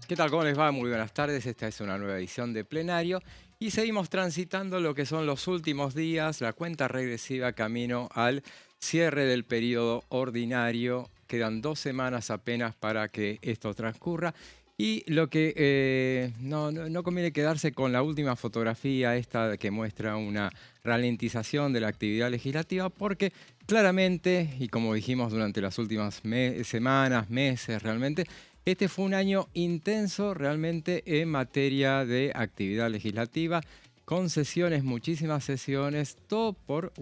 ¿Qué tal? ¿Cómo les va? Muy buenas tardes. Esta es una nueva edición de Plenario y seguimos transitando lo que son los últimos días, la cuenta regresiva camino al cierre del periodo ordinario. Quedan 2 semanas apenas para que esto transcurra. Y lo que no conviene quedarse con la última fotografía, esta que muestra una ralentización de la actividad legislativa, porque claramente, y como dijimos durante las últimas semanas, meses realmente, este fue un año intenso realmente en materia de actividad legislativa, con sesiones, muchísimas sesiones, todo por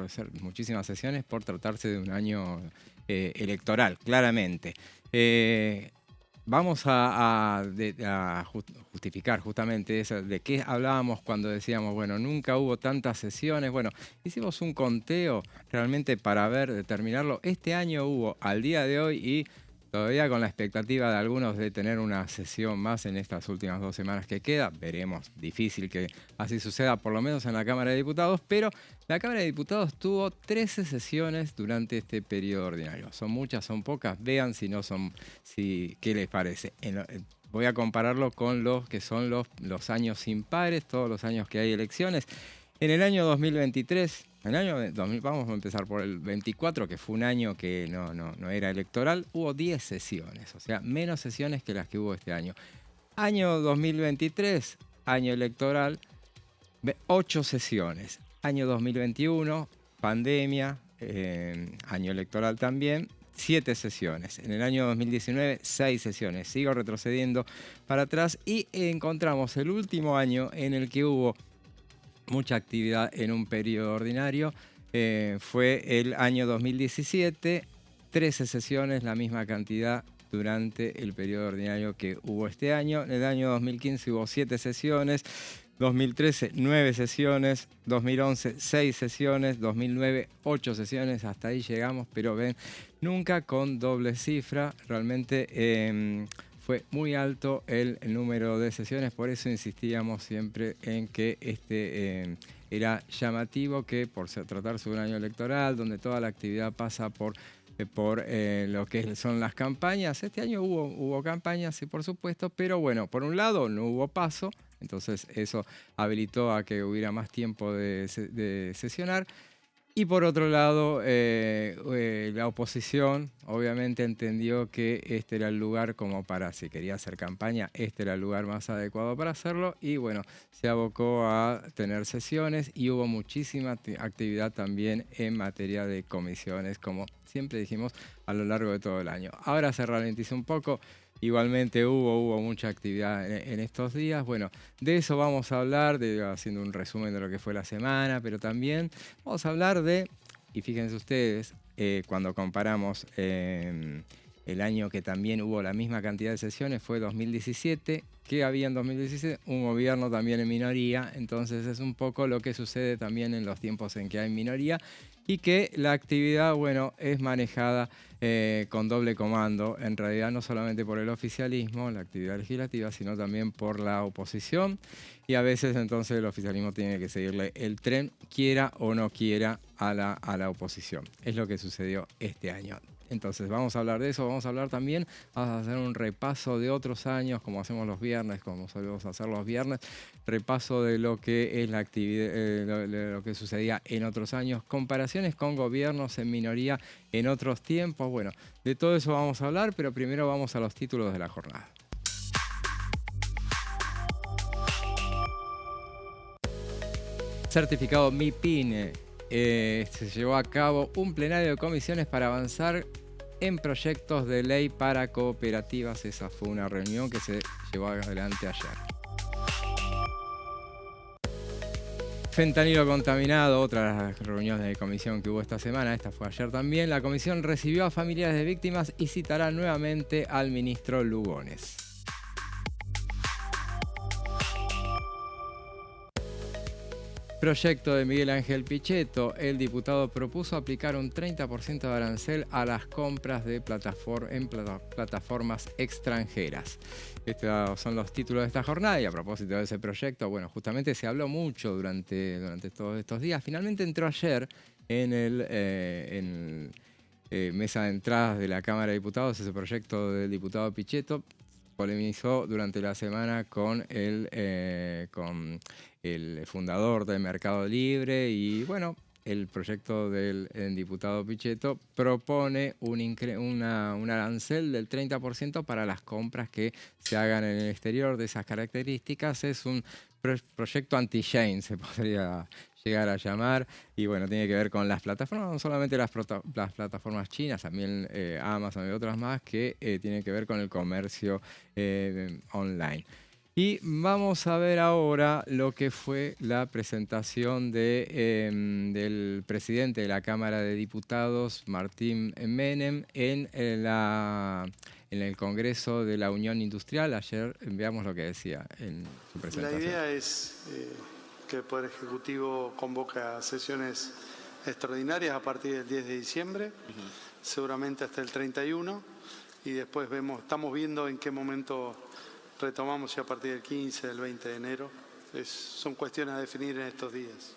ser muchísimas sesiones, por tratarse de un año electoral, claramente. Eh, Vamos a justificar justamente eso, de qué hablábamos cuando decíamos, bueno, nunca hubo tantas sesiones. Bueno, hicimos un conteo realmente para determinarlo. Este año hubo, al día de hoy, y todavía con la expectativa de algunos de tener una sesión más en estas últimas 2 semanas que queda. Veremos, difícil que así suceda, por lo menos en la Cámara de Diputados, pero la Cámara de Diputados tuvo 13 sesiones durante este periodo ordinario. ¿Son muchas, son pocas? Vean si no son, qué les parece. Voy a compararlo con los que son los años impares, todos los años que hay elecciones. En el año 2023, vamos a empezar por el 24, que fue un año que no era electoral, hubo 10 sesiones, o sea, menos sesiones que las que hubo este año. Año 2023, año electoral, 8 sesiones. Año 2021, pandemia, año electoral también, 7 sesiones. En el año 2019, 6 sesiones. Sigo retrocediendo para atrás y encontramos el último año en el que hubo mucha actividad en un periodo ordinario. Fue el año 2017, 13 sesiones, la misma cantidad durante el periodo ordinario que hubo este año. En el año 2015 hubo 7 sesiones, 2013 9 sesiones, 2011 6 sesiones, 2009 8 sesiones, hasta ahí llegamos, pero ven, nunca con doble cifra. Realmente fue muy alto el número de sesiones, por eso insistíamos siempre en que era llamativo que por tratarse de un año electoral, donde toda la actividad pasa por lo que son las campañas. Este año hubo campañas, sí, por supuesto, pero bueno, por un lado no hubo paso, entonces eso habilitó a que hubiera más tiempo de sesionar. Y por otro lado, la oposición obviamente entendió que este era el lugar como para, si quería hacer campaña, este era el lugar más adecuado para hacerlo. Y bueno, se abocó a tener sesiones y hubo muchísima actividad también en materia de comisiones, como siempre dijimos, a lo largo de todo el año. Ahora se ralentizó un poco. Igualmente hubo mucha actividad en estos días. Bueno, de eso vamos a hablar, haciendo un resumen de lo que fue la semana, pero también vamos a hablar y fíjense ustedes, cuando comparamos el año que también hubo la misma cantidad de sesiones, fue 2017. ¿Qué había en 2017? Un gobierno también en minoría, entonces es un poco lo que sucede también en los tiempos en que hay minoría y que la actividad, bueno, es manejada con doble comando, en realidad no solamente por el oficialismo, la actividad legislativa, sino también por la oposición, y a veces entonces el oficialismo tiene que seguirle el tren, quiera o no quiera, a la oposición. Es lo que sucedió este año. Entonces vamos a hablar de eso, vamos a hablar también, vamos a hacer un repaso de otros años, como hacemos los viernes, como solemos hacer los viernes, repaso de lo que es la actividad, lo que sucedía en otros años, comparaciones con gobiernos en minoría en otros tiempos. Bueno, de todo eso vamos a hablar, pero primero vamos a los títulos de la jornada. Certificado MIPYME. Se llevó a cabo un plenario de comisiones para avanzar en proyectos de ley para cooperativas. Esa fue una reunión que se llevó adelante ayer. Fentanilo contaminado, otra de las reuniones de comisión que hubo esta semana, esta fue ayer también. La comisión recibió a familiares de víctimas y citará nuevamente al ministro Lugones. Proyecto de Miguel Ángel Pichetto. El diputado propuso aplicar un 30% de arancel a las compras de plataformas extranjeras. Estos son los títulos de esta jornada y a propósito de ese proyecto, bueno, justamente se habló mucho durante todos estos días. Finalmente entró ayer en mesa de entradas de la Cámara de Diputados ese proyecto del diputado Pichetto. polemizó durante la semana con con el fundador de Mercado Libre y bueno, el proyecto del diputado Pichetto propone un arancel del 30% para las compras que se hagan en el exterior de esas características. Es un proyecto anti-chain, se podría llegar a llamar, y bueno, tiene que ver con las plataformas, no solamente las plataformas chinas, también Amazon y otras más, que tienen que ver con el comercio online. Y vamos a ver ahora lo que fue la presentación del presidente de la Cámara de Diputados, Martín Menem, en el Congreso de la Unión Industrial. Ayer veamos lo que decía en su presentación. La idea es que el Poder Ejecutivo convoca sesiones extraordinarias a partir del 10 de diciembre, seguramente hasta el 31, y después estamos viendo en qué momento retomamos, si a partir del 15, del 20 de enero. Son cuestiones a definir en estos días.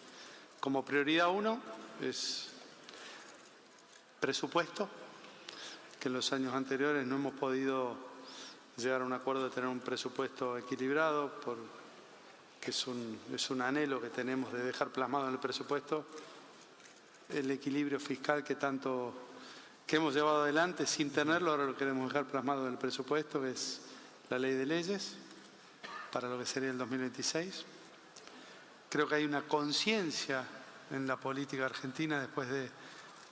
Como prioridad 1 es presupuesto, que en los años anteriores no hemos podido llegar a un acuerdo de tener un presupuesto equilibrado, que es un anhelo que tenemos de dejar plasmado en el presupuesto el equilibrio fiscal que hemos llevado adelante sin tenerlo. Ahora lo queremos dejar plasmado en el presupuesto, que es la ley de leyes para lo que sería el 2026. Creo que hay una conciencia en la política argentina después de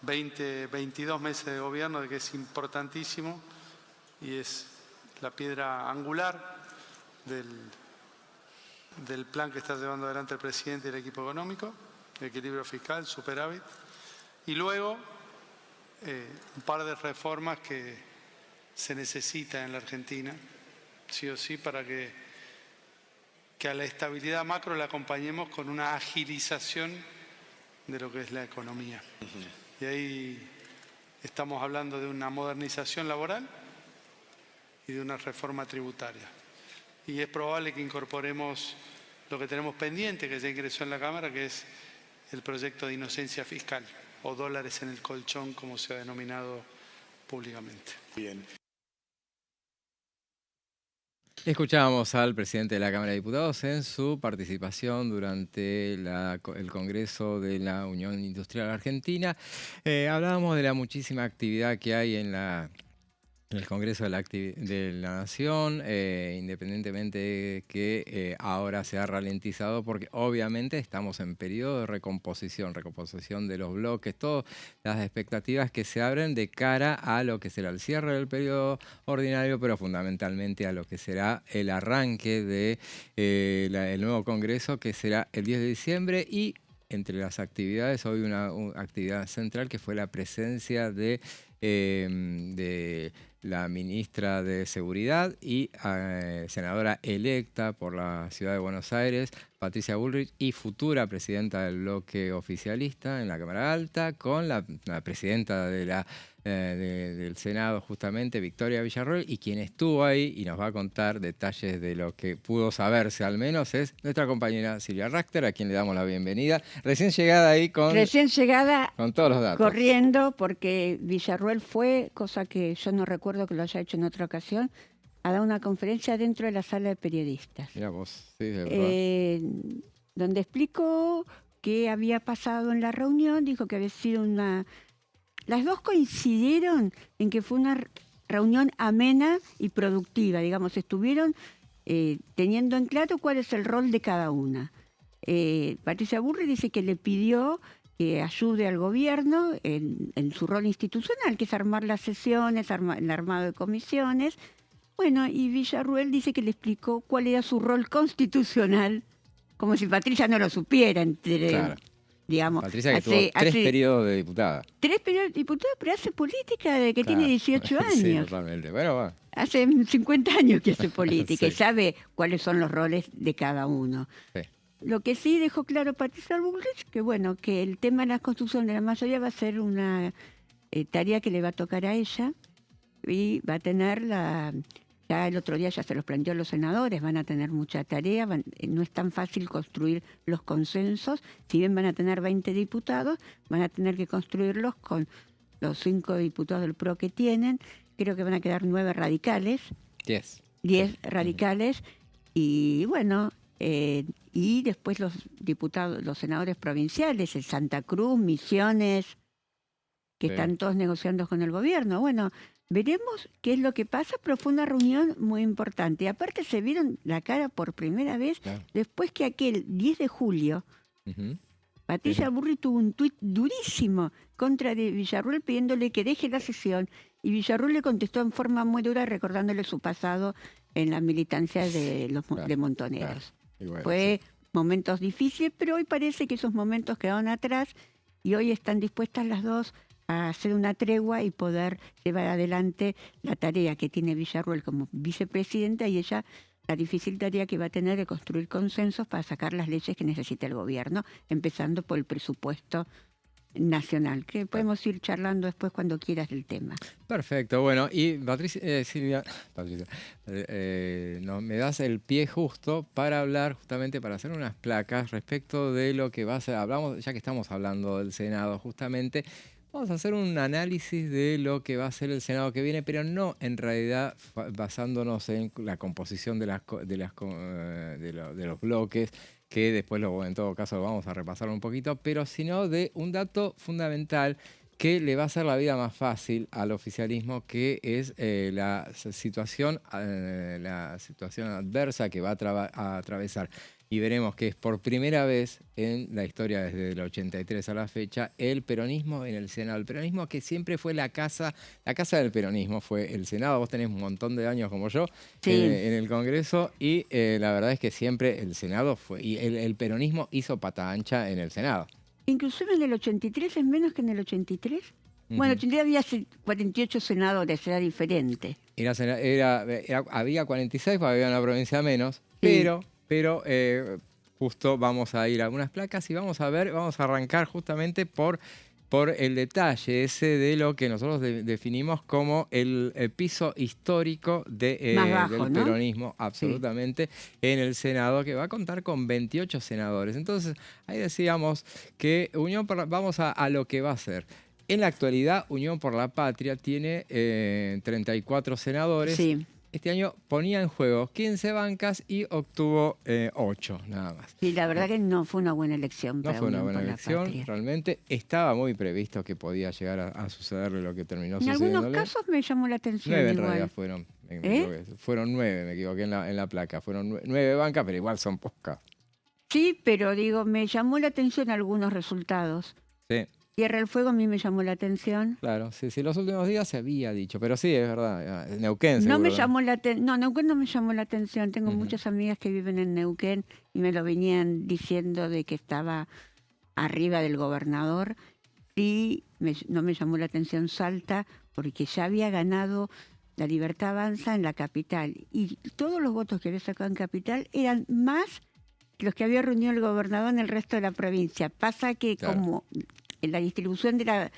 22 meses de gobierno de que es importantísimo y es la piedra angular del plan que está llevando adelante el presidente y el equipo económico, el equilibrio fiscal, superávit, y luego un par de reformas que se necesitan en la Argentina, sí o sí, para que a la estabilidad macro la acompañemos con una agilización de lo que es la economía. Y ahí estamos hablando de una modernización laboral y de una reforma tributaria. Y es probable que incorporemos lo que tenemos pendiente, que ya ingresó en la Cámara, que es el proyecto de inocencia fiscal, o dólares en el colchón, como se ha denominado públicamente. Bien. Escuchábamos al presidente de la Cámara de Diputados en su participación durante el Congreso de la Unión Industrial Argentina. Hablábamos de la muchísima actividad que hay en el Congreso de la Nación, independientemente de que ahora se ha ralentizado, porque obviamente estamos en periodo de recomposición de los bloques, todas las expectativas que se abren de cara a lo que será el cierre del periodo ordinario, pero fundamentalmente a lo que será el arranque del nuevo Congreso, que será el 10 de diciembre, y entre las actividades, hoy una actividad central que fue la presencia de la ministra de Seguridad y senadora electa por la Ciudad de Buenos Aires, Patricia Bullrich, y futura presidenta del bloque oficialista en la Cámara Alta, con la presidenta del Senado, justamente, Victoria Villarroel, y quien estuvo ahí y nos va a contar detalles de lo que pudo saberse, al menos, es nuestra compañera Silvia Rachter, a quien le damos la bienvenida. Recién llegada ahí con todos los datos. Corriendo, porque Villarroel fue, cosa que yo no recuerdo que lo haya hecho en otra ocasión, a dar una conferencia dentro de la sala de periodistas. Mira vos, sí, de verdad. Donde explicó qué había pasado en la reunión, dijo que había sido Las dos coincidieron en que fue una reunión amena y productiva, digamos, estuvieron teniendo en claro cuál es el rol de cada una. Patricia Bullrich dice que le pidió que ayude al gobierno en su rol institucional, que es armar las sesiones, el armado de comisiones. Bueno, y Villarroel dice que le explicó cuál era su rol constitucional, como si Patricia no lo supiera, Claro. digamos. Patricia, que tuvo 3 periodos de diputada. 3 periodos de diputada, pero hace política desde que tiene 18 años. Sí, totalmente. Bueno, va. Hace 50 años que hace política y Sí. sabe cuáles son los roles de cada uno. Sí. Lo que sí dejó claro Patricia Bullrich, que bueno, que el tema de la construcción de la mayoría va a ser una tarea que le va a tocar a ella y va a tener ya el otro día ya se los planteó a los senadores, van a tener mucha tarea, no es tan fácil construir los consensos, si bien van a tener 20 diputados, van a tener que construirlos con los 5 diputados del PRO que tienen, creo que van a quedar 9 radicales. 10. 10 radicales y bueno, y después los diputados, los senadores provinciales, el Santa Cruz, Misiones, que Sí. están todos negociando con el gobierno. Bueno, veremos qué es lo que pasa, pero fue una reunión muy importante. Y aparte se vieron la cara por primera vez Claro. después que aquel 10 de julio, Ujú. Patricia Burri tuvo un tuit durísimo contra de Villarruel pidiéndole que deje la sesión y Villarruel le contestó en forma muy dura recordándole su pasado en la militancia de los Claro, de Montoneros. Y bueno, Fue momentos difíciles, pero hoy parece que esos momentos quedaron atrás y hoy están dispuestas las dos a hacer una tregua y poder llevar adelante la tarea que tiene Villarruel como vicepresidenta y ella la difícil tarea que va a tener de construir consensos para sacar las leyes que necesita el gobierno, empezando por el presupuesto nacional, que podemos ir charlando después cuando quieras del tema. perfecto, bueno, y Patricia, Silvia, Patricia, no, me das el pie justo para hablar, justamente para hacer unas placas respecto de lo que va a ser, hablamos, ya que estamos hablando del Senado, justamente, vamos a hacer un análisis de lo que va a ser el Senado que viene, pero no en realidad basándonos en la composición de los bloques, que después en todo caso lo vamos a repasar un poquito, pero sino de un dato fundamental que le va a hacer la vida más fácil al oficialismo, que es la situación adversa que va a atravesar. Y veremos que es por primera vez en la historia, desde el 83 a la fecha, el peronismo en el Senado. El peronismo que siempre fue la casa del peronismo, fue el Senado. Vos tenés un montón de años como yo Sí. en el Congreso y la verdad es que siempre el Senado fue, y el peronismo hizo pata ancha en el Senado. Inclusive en el 83 es menos que en el 83. Bueno, en el 83 había 48 senadores, era diferente. Había 46, porque había una provincia menos, Sí. pero justo vamos a ir a algunas placas y vamos a arrancar justamente por el detalle ese de lo que nosotros definimos como el piso histórico Más bajo, del ¿no? peronismo, absolutamente, en el Senado, que va a contar con 28 senadores. Entonces, ahí decíamos que vamos a lo que va a ser. En la actualidad, Unión por la Patria tiene 34 senadores. Sí. Este año ponía en juego 15 bancas y obtuvo 8 nada más. Sí, la verdad que no fue una buena elección No para fue una Unión buena por la elección, Patria. realmente. Estaba muy previsto que podía llegar a sucederle lo que terminó En sucediéndole. algunos casos me llamó la atención 9 en igual. realidad fueron. Fueron 9, me equivoqué en la placa. Fueron 9 bancas, pero igual son pocas. Sí, pero digo, me llamó la atención algunos resultados. Sí, Tierra del Fuego a mí me llamó la atención. claro. Sí, los últimos días se había dicho, pero sí, es verdad. Neuquén, No seguro. me llamó la atención, no, Neuquén no me llamó la atención. Tengo Ujú. muchas amigas que viven en Neuquén y me lo venían diciendo de que estaba arriba del gobernador. Sí, no me llamó la atención Salta porque ya había ganado la Libertad Avanza en la capital. Y todos los votos que había sacado en capital eran más que los que había reunido el gobernador en el resto de la provincia. Pasa que Claro. como en la distribución de la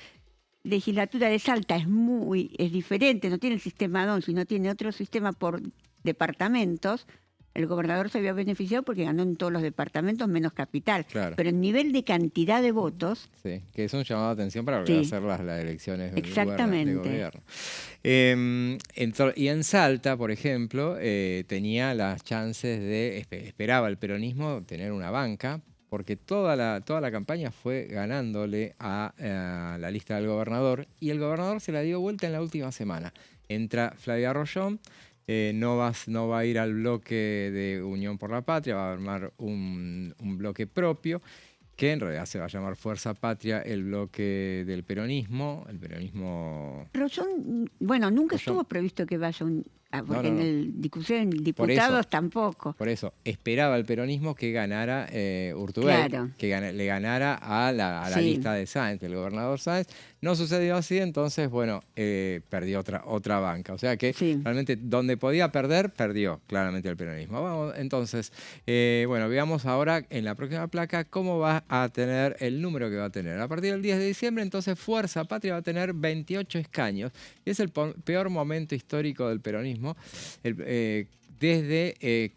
legislatura de Salta es diferente, no tiene el sistema DON, sino tiene otro sistema por departamentos, el gobernador se había beneficiado porque ganó en todos los departamentos menos capital. Claro. Pero en nivel de cantidad de votos, Sí, que es un llamado de atención para lo que Sí. va a ser las elecciones de Exactamente. gobierno. Y en Salta, por ejemplo, tenía las chances esperaba el peronismo tener una banca, porque toda la campaña fue ganándole a la lista del gobernador, y el gobernador se la dio vuelta en la última semana. Entra Flavia Rollón, no va a ir al bloque de Unión por la Patria, va a armar un bloque propio, que en realidad se va a llamar Fuerza Patria, el bloque del peronismo, Rollón, bueno, nunca Rollón. estuvo previsto que vaya No, en no. el discusión en diputados tampoco. Por eso, esperaba el peronismo que ganara Urtubey, Claro. que le ganara a la Sí. lista de Sáenz, del gobernador Sáenz. No sucedió así, entonces, bueno, perdió otra banca. O sea que Sí. realmente donde podía perder, perdió claramente el peronismo. Vamos, entonces, bueno, veamos ahora en la próxima placa cómo va a tener el número que va a tener. A partir del 10 de diciembre, entonces, Fuerza Patria va a tener 28 escaños. Y es el peor momento histórico del peronismo. desde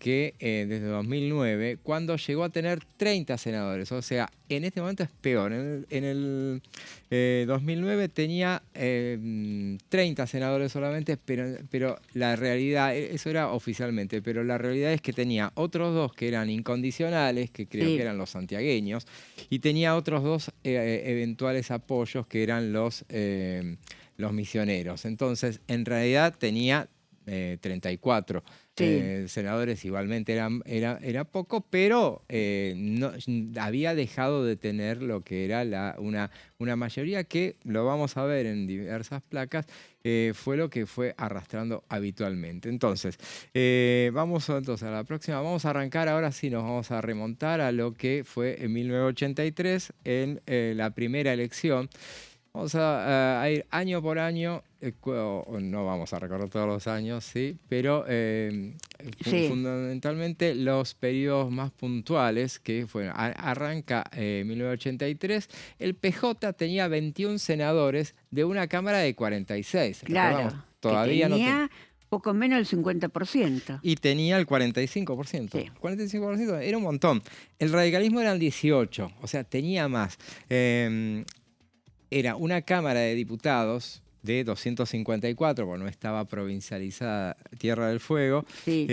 2009, cuando llegó a tener 30 senadores. O sea, en este momento es peor. En el 2009 tenía 30 senadores solamente, pero la realidad, eso era oficialmente, pero la realidad es que tenía otros dos que eran incondicionales, que creo que eran los santiagueños, y tenía otros dos eventuales apoyos que eran los misioneros. Entonces, en realidad tenía 34 senadores, igualmente era poco, pero no, había dejado de tener lo que era una mayoría que, lo vamos a ver en diversas placas, fue lo que fue arrastrando habitualmente. Entonces, vamos entonces a la próxima. Vamos a arrancar, ahora sí nos vamos a remontar a lo que fue en 1983, en la primera elección. Vamos a ir año por año, no vamos a recorrer todos los años, sí, pero fundamentalmente los periodos más puntuales, que fue, arranca 1983, el PJ tenía 21 senadores de una Cámara de 46. Claro, todavía tenía poco menos del 50%. Y tenía el 45%. Sí. 45% era un montón. El radicalismo eran 18, o sea, tenía más. Era una Cámara de Diputados de 254, porque no estaba provincializada Tierra del Fuego. Sí.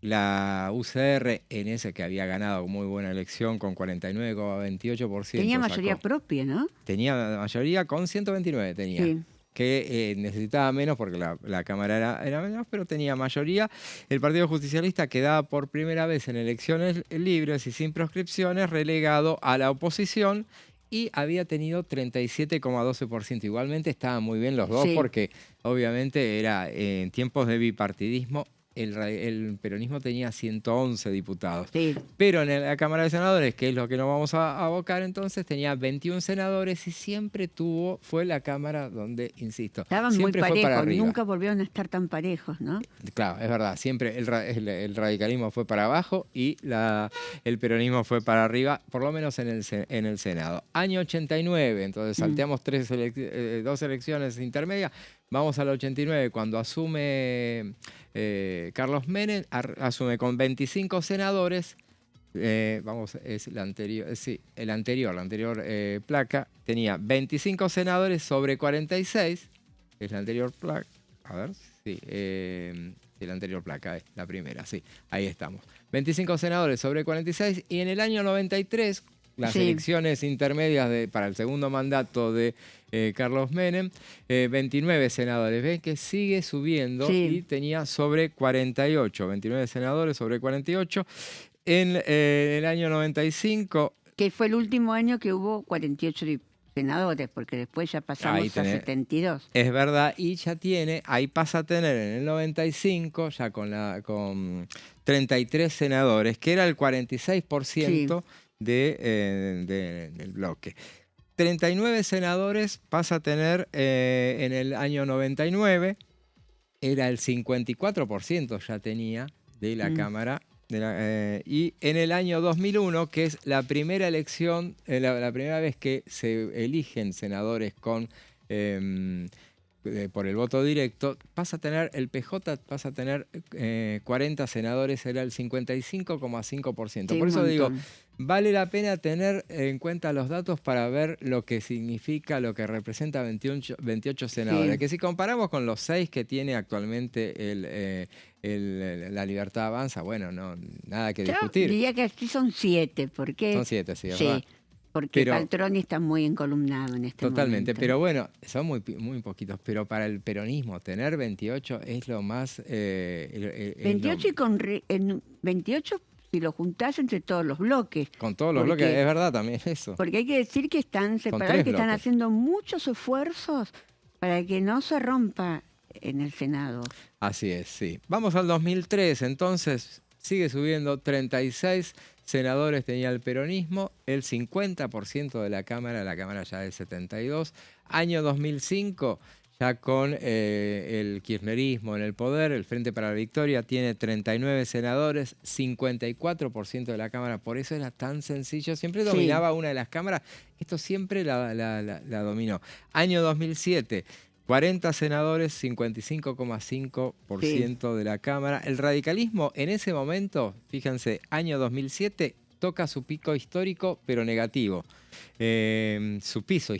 La UCR, en ese que había ganado muy buena elección con 49,28%. Tenía mayoría propia, ¿no? Tenía mayoría con 129, tenía. Sí. Que necesitaba menos porque la Cámara era menos, pero tenía mayoría. El Partido Justicialista quedaba por primera vez en elecciones libres y sin proscripciones, relegado a la oposición, y había tenido 37,12%. Igualmente estaban muy bien los dos, porque obviamente era en tiempos de bipartidismo. El peronismo tenía 111 diputados. Sí. Pero en la Cámara de Senadores, que es lo que nos vamos a abocar entonces, tenía 21 senadores y siempre fue la Cámara donde, insisto, estaban siempre muy fue para parejos, arriba. Nunca volvieron a estar tan parejos, ¿no? Claro, es verdad. Siempre el radicalismo fue para abajo y el peronismo fue para arriba, por lo menos en el Senado. Año 89, entonces salteamos dos elecciones intermedias. Vamos al 89, cuando asume Carlos Menem, asume con 25 senadores. Es la anterior placa. Tenía 25 senadores sobre 46. Es la anterior placa. A ver, sí. La anterior placa, la primera, sí. Ahí estamos. 25 senadores sobre 46. Y en el año 93, las elecciones intermedias para el segundo mandato de Carlos Menem, 29 senadores. Ven que sigue subiendo y tenía sobre 48. 29 senadores sobre 48. En el año 95... Que fue el último año que hubo 48 senadores, porque después ya pasamos a 72. Es verdad, y ya ahí pasa a tener en el 95, ya con 33 senadores, que era el 46% del bloque. 39 senadores pasa a tener en el año 99, era el 54% ya tenía de la Cámara. Y en el año 2001, que es la primera elección, la primera vez que se eligen senadores por el voto directo, el PJ pasa a tener 40 senadores, era el 55,5%. Por eso digo, vale la pena tener en cuenta los datos para ver lo que significa, lo que representa 28 senadores. Que si comparamos con los 6 que tiene actualmente la Libertad Avanza, bueno, no, nada que discutir. Yo diría que aquí son 7, porque... Son 7, sí, ¿verdad? Porque Paltroni está muy encolumnado en este momento. Totalmente, pero bueno, son muy poquitos. Pero para el peronismo, tener 28 es lo más... 28 y con 28, si lo juntás entre todos los bloques. Con todos los bloques, es verdad también eso. Porque hay que decir que están separados, que están haciendo muchos esfuerzos para que no se rompa en el Senado. Así es, sí. Vamos al 2003, entonces sigue subiendo, 36 senadores tenía el peronismo, el 50% de la Cámara ya es 72. Año 2005, ya con el kirchnerismo en el poder, el Frente para la Victoria tiene 39 senadores, 54% de la Cámara. Por eso era tan sencillo, siempre dominaba una de las cámaras. Esto siempre la dominó. Año 2007, 40 senadores, 55,5% de la Cámara. El radicalismo en ese momento, fíjense, año 2007, toca su pico histórico, pero negativo. Su piso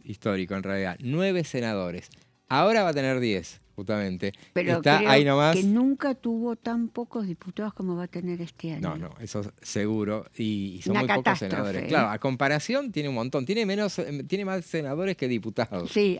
histórico, en realidad. 9 senadores. Ahora va a tener 10, justamente. Pero está creo ahí nomás. que nunca tuvo tan pocos diputados como va a tener este año. No, eso seguro. Y son Una muy pocos catástrofe, senadores. ¿eh? Claro, a comparación tiene un montón. Tiene más senadores que diputados. Sí,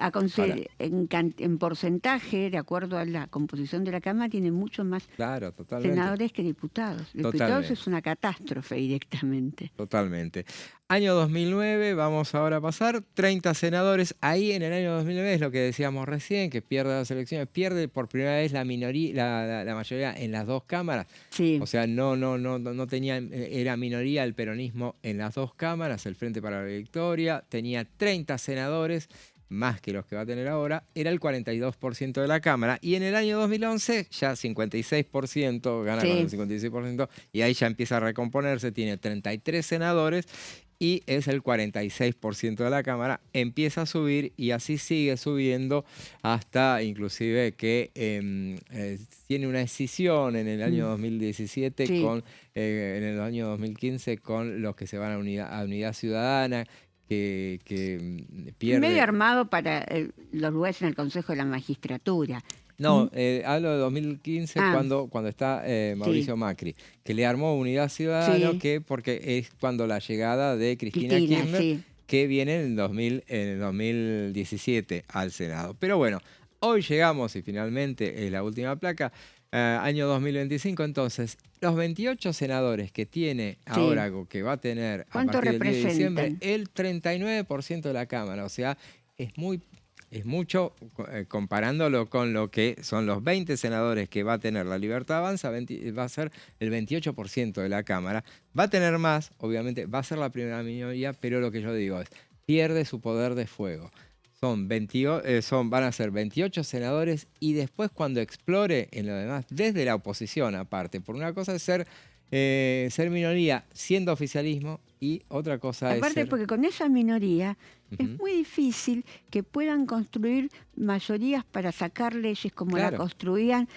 en porcentaje, de acuerdo a la composición de la Cámara, tiene mucho más Claro, totalmente. senadores que diputados. Diputados Totalmente. es una catástrofe directamente. Totalmente. Año 2009, vamos ahora a pasar, 30 senadores. Ahí en el año 2009 es lo que decíamos recién, que pierde las elecciones, pierde por primera vez la minoría, la mayoría en las dos cámaras. Sí. O sea, no tenía, era minoría el peronismo en las dos cámaras, el Frente para la Victoria, tenía 30 senadores, más que los que va a tener ahora, era el 42% de la Cámara. Y en el año 2011 ya 56%, gana con el 56%, y ahí ya empieza a recomponerse, tiene 33 senadores y es el 46% de la Cámara, empieza a subir y así sigue subiendo hasta inclusive que tiene una escisión en el año 2017, en el año 2015 con los que se van a Unidad Ciudadana, que pierde... Medio armado para los lugares en el Consejo de la Magistratura. No, hablo de 2015 cuando está Mauricio Macri, que le armó Unidad Ciudadana, porque es cuando la llegada de Cristina Kirchner, que viene en el 2017 al Senado. Pero bueno, hoy llegamos y finalmente es la última placa, año 2025, entonces los 28 senadores que tiene ahora, que va a tener a partir del 10 de diciembre, el 39% de la Cámara, o sea, es mucho comparándolo con lo que son los 20 senadores que va a tener la Libertad Avanza, va a ser el 28% de la Cámara. Va a tener más, obviamente, va a ser la primera minoría, pero lo que yo digo es, pierde su poder de fuego. Van a ser 28 senadores y después cuando explore en lo demás, desde la oposición aparte, por una cosa es ser minoría siendo oficialismo y otra cosa es aparte porque con esa minoría es muy difícil que puedan construir mayorías para sacar leyes como la construían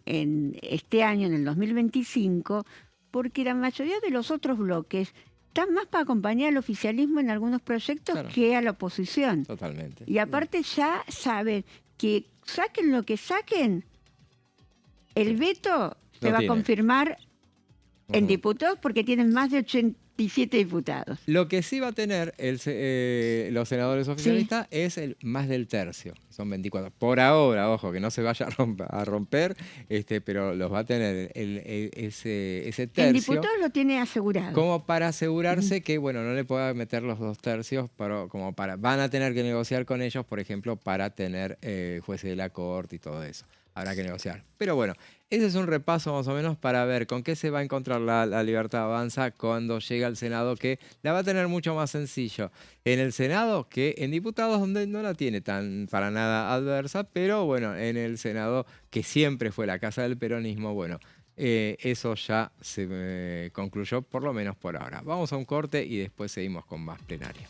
en este año, en el 2025, porque la mayoría de los otros bloques están más para acompañar al oficialismo en algunos proyectos que a la oposición. Totalmente. Y aparte ya saben que saquen lo que saquen, el veto se va a confirmar en diputados porque tienen más de 87 diputados. Lo que sí va a tener los senadores oficialistas es más del tercio, son 24. Por ahora, ojo, que no se vaya a romper, pero los va a tener ese tercio. El diputado lo tiene asegurado. Como para asegurarse que, bueno, no le pueda meter los 2 tercios, van a tener que negociar con ellos, por ejemplo, para tener jueces de la Corte y todo eso. Habrá que negociar. Pero bueno, ese es un repaso más o menos para ver con qué se va a encontrar la Libertad Avanza cuando llega al Senado, que la va a tener mucho más sencillo en el Senado que en diputados, donde no la tiene tan para nada adversa, pero bueno, en el Senado, que siempre fue la casa del peronismo, bueno, eso ya se concluyó, por lo menos por ahora. Vamos a un corte y después seguimos con más plenario.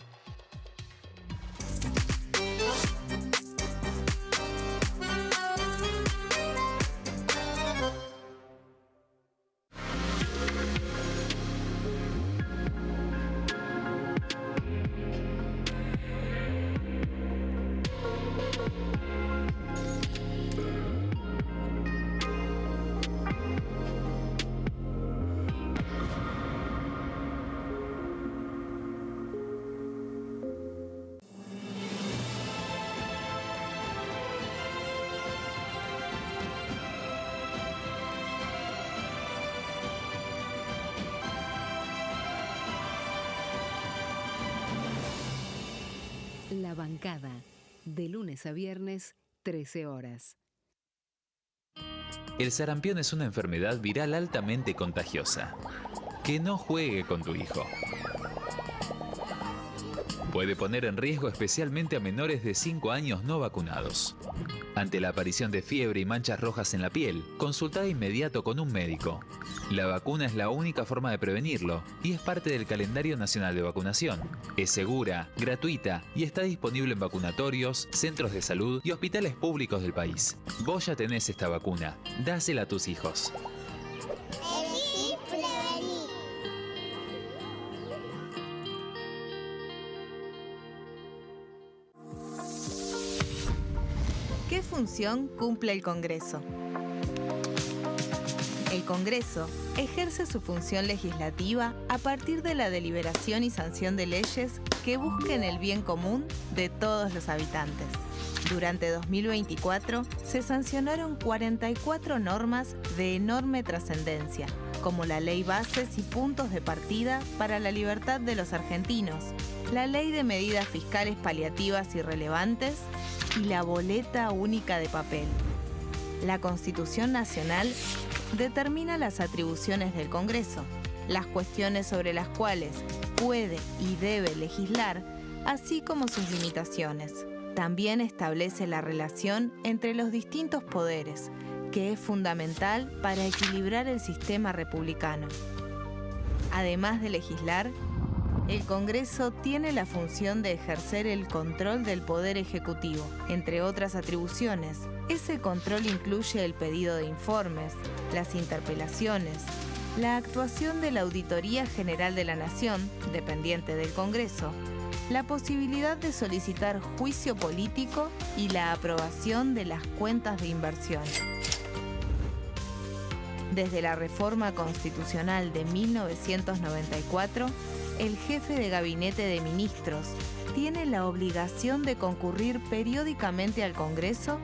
La Bancada, de lunes a viernes, 13 horas. El sarampión es una enfermedad viral altamente contagiosa. Que no juegue con tu hijo. Puede poner en riesgo especialmente a menores de 5 años no vacunados. Ante la aparición de fiebre y manchas rojas en la piel, consulta de inmediato con un médico. La vacuna es la única forma de prevenirlo y es parte del calendario nacional de vacunación. Es segura, gratuita y está disponible en vacunatorios, centros de salud y hospitales públicos del país. Vos ya tenés esta vacuna. Dásela a tus hijos. Elegí prevenir. ¿Qué función cumple el Congreso? El Congreso ejerce su función legislativa a partir de la deliberación y sanción de leyes que busquen el bien común de todos los habitantes. Durante 2024 se sancionaron 44 normas de enorme trascendencia, como la Ley Bases y Puntos de Partida para la Libertad de los Argentinos, la Ley de Medidas Fiscales Paliativas y Relevantes y la Boleta Única de Papel. La Constitución Nacional determina las atribuciones del Congreso, las cuestiones sobre las cuales puede y debe legislar, así como sus limitaciones. También establece la relación entre los distintos poderes, que es fundamental para equilibrar el sistema republicano. Además de legislar, el Congreso tiene la función de ejercer el control del Poder Ejecutivo. Entre otras atribuciones, ese control incluye el pedido de informes, las interpelaciones, la actuación de la Auditoría General de la Nación, dependiente del Congreso, la posibilidad de solicitar juicio político y la aprobación de las cuentas de inversión. Desde la reforma constitucional de 1994, el jefe de gabinete de ministros tiene la obligación de concurrir periódicamente al Congreso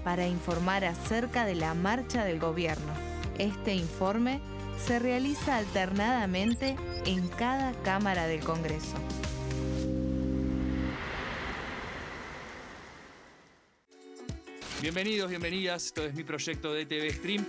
para informar acerca de la marcha del gobierno. Este informe se realiza alternadamente en cada Cámara del Congreso. Bienvenidos, bienvenidas. Esto es mi proyecto de TV Stream.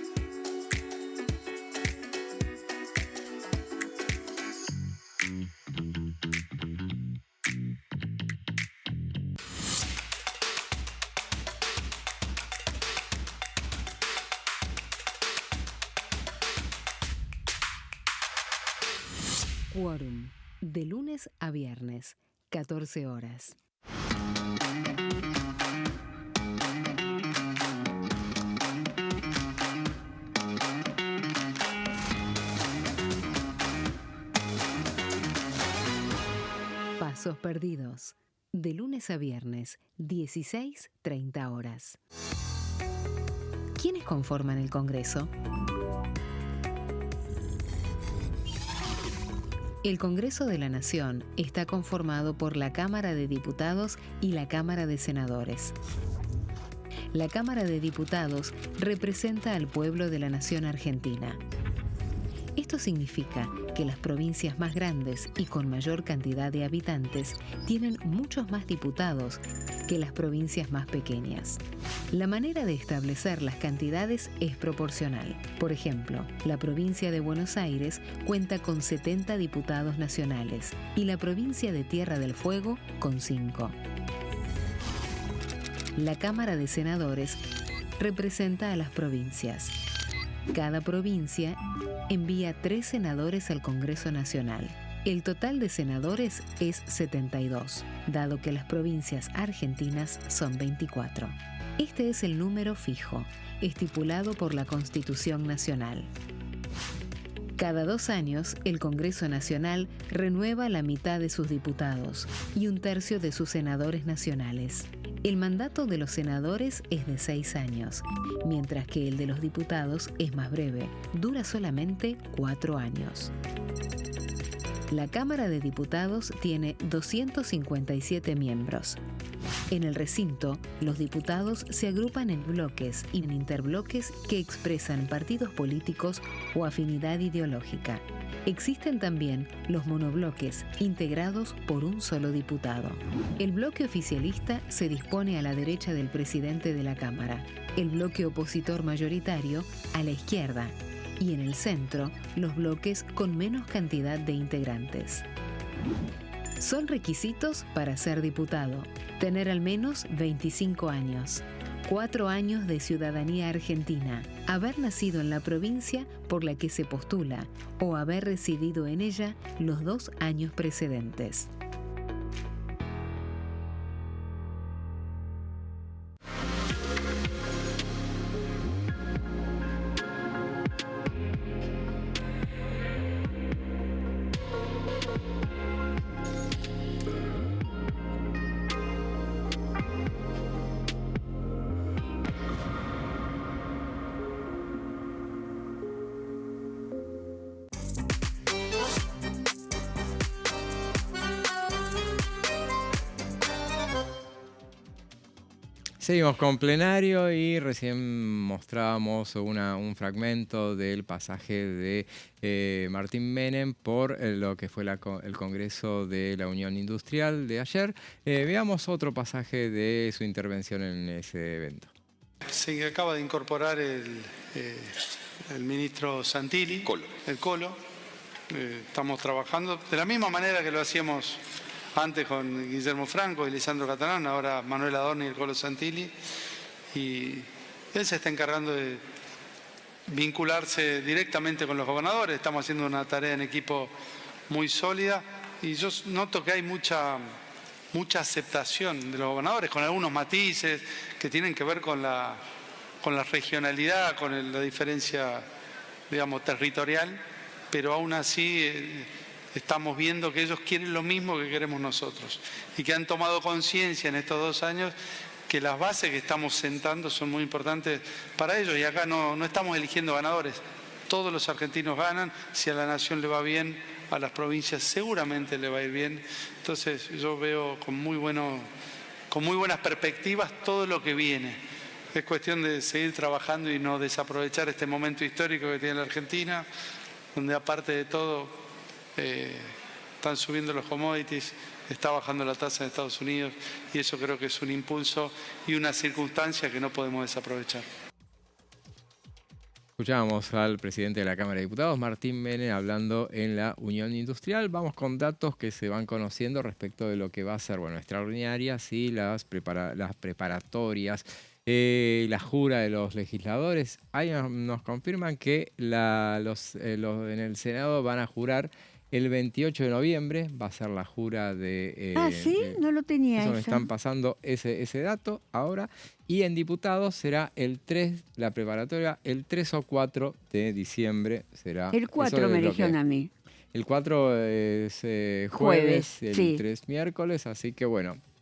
Quórum, de lunes a viernes, 14 horas. Pasos perdidos, de lunes a viernes, 16:30 horas. ¿Quiénes conforman el Congreso? El Congreso de la Nación está conformado por la Cámara de Diputados y la Cámara de Senadores. La Cámara de Diputados representa al pueblo de la nación argentina. Esto significa que las provincias más grandes y con mayor cantidad de habitantes tienen muchos más diputados que las provincias más pequeñas. La manera de establecer las cantidades es proporcional. Por ejemplo, la provincia de Buenos Aires cuenta con 70 diputados nacionales y la provincia de Tierra del Fuego con 5. La Cámara de Senadores representa a las provincias. Cada provincia envía 3 senadores al Congreso Nacional. El total de senadores es 72, dado que las provincias argentinas son 24. Este es el número fijo, estipulado por la Constitución Nacional. Cada 2 años, el Congreso Nacional renueva la mitad de sus diputados y 1/3 de sus senadores nacionales. El mandato de los senadores es de 6 años, mientras que el de los diputados es más breve, dura solamente 4 años. La Cámara de Diputados tiene 257 miembros. En el recinto, los diputados se agrupan en bloques y en interbloques que expresan partidos políticos o afinidad ideológica. Existen también los monobloques, integrados por un solo diputado. El bloque oficialista se dispone a la derecha del presidente de la Cámara, el bloque opositor mayoritario a la izquierda, y en el centro, los bloques con menos cantidad de integrantes. Son requisitos para ser diputado. Tener al menos 25 años. 4 años de ciudadanía argentina, haber nacido en la provincia por la que se postula o haber residido en ella los 2 años precedentes. Seguimos con plenario y recién mostrábamos un fragmento del pasaje de Martín Menem por lo que fue el Congreso de la Unión Industrial de ayer. Veamos otro pasaje de su intervención en ese evento. Se acaba de incorporar el ministro Santilli, el Colo. Estamos trabajando de la misma manera que lo hacíamos antes con Guillermo Franco y Lisandro Catalán, ahora Manuel Adorni y el Colo Santilli. Y él se está encargando de vincularse directamente con los gobernadores. Estamos haciendo una tarea en equipo muy sólida y yo noto que hay mucha aceptación de los gobernadores, con algunos matices que tienen que ver con la regionalidad, con la diferencia, digamos, territorial, pero aún así estamos viendo que ellos quieren lo mismo que queremos nosotros y que han tomado conciencia en estos 2 años que las bases que estamos sentando son muy importantes para ellos. Y acá no estamos eligiendo ganadores, todos los argentinos ganan. Si a la nación le va bien, a las provincias seguramente le va a ir bien. Entonces yo veo con muy buenas perspectivas todo lo que viene. Es cuestión de seguir trabajando y no desaprovechar este momento histórico que tiene la Argentina, donde aparte de todo están subiendo los commodities, está bajando la tasa en Estados Unidos y eso creo que es un impulso y una circunstancia que no podemos desaprovechar. Escuchábamos al presidente de la Cámara de Diputados, Martín Menem, hablando en la Unión Industrial. Vamos con datos que se van conociendo respecto de lo que va a ser, extraordinarias y las preparatorias. La jura de los legisladores. Ahí nos confirman que en el Senado van a jurar el 28 de noviembre, va a ser la jura de... ¿sí? No lo tenía eso. Me están pasando ese dato ahora. Y en diputados será la preparatoria, el 3 o 4 de diciembre será... El 4 me dijeron a mí. El 4 es jueves, el sí. 3 miércoles, así que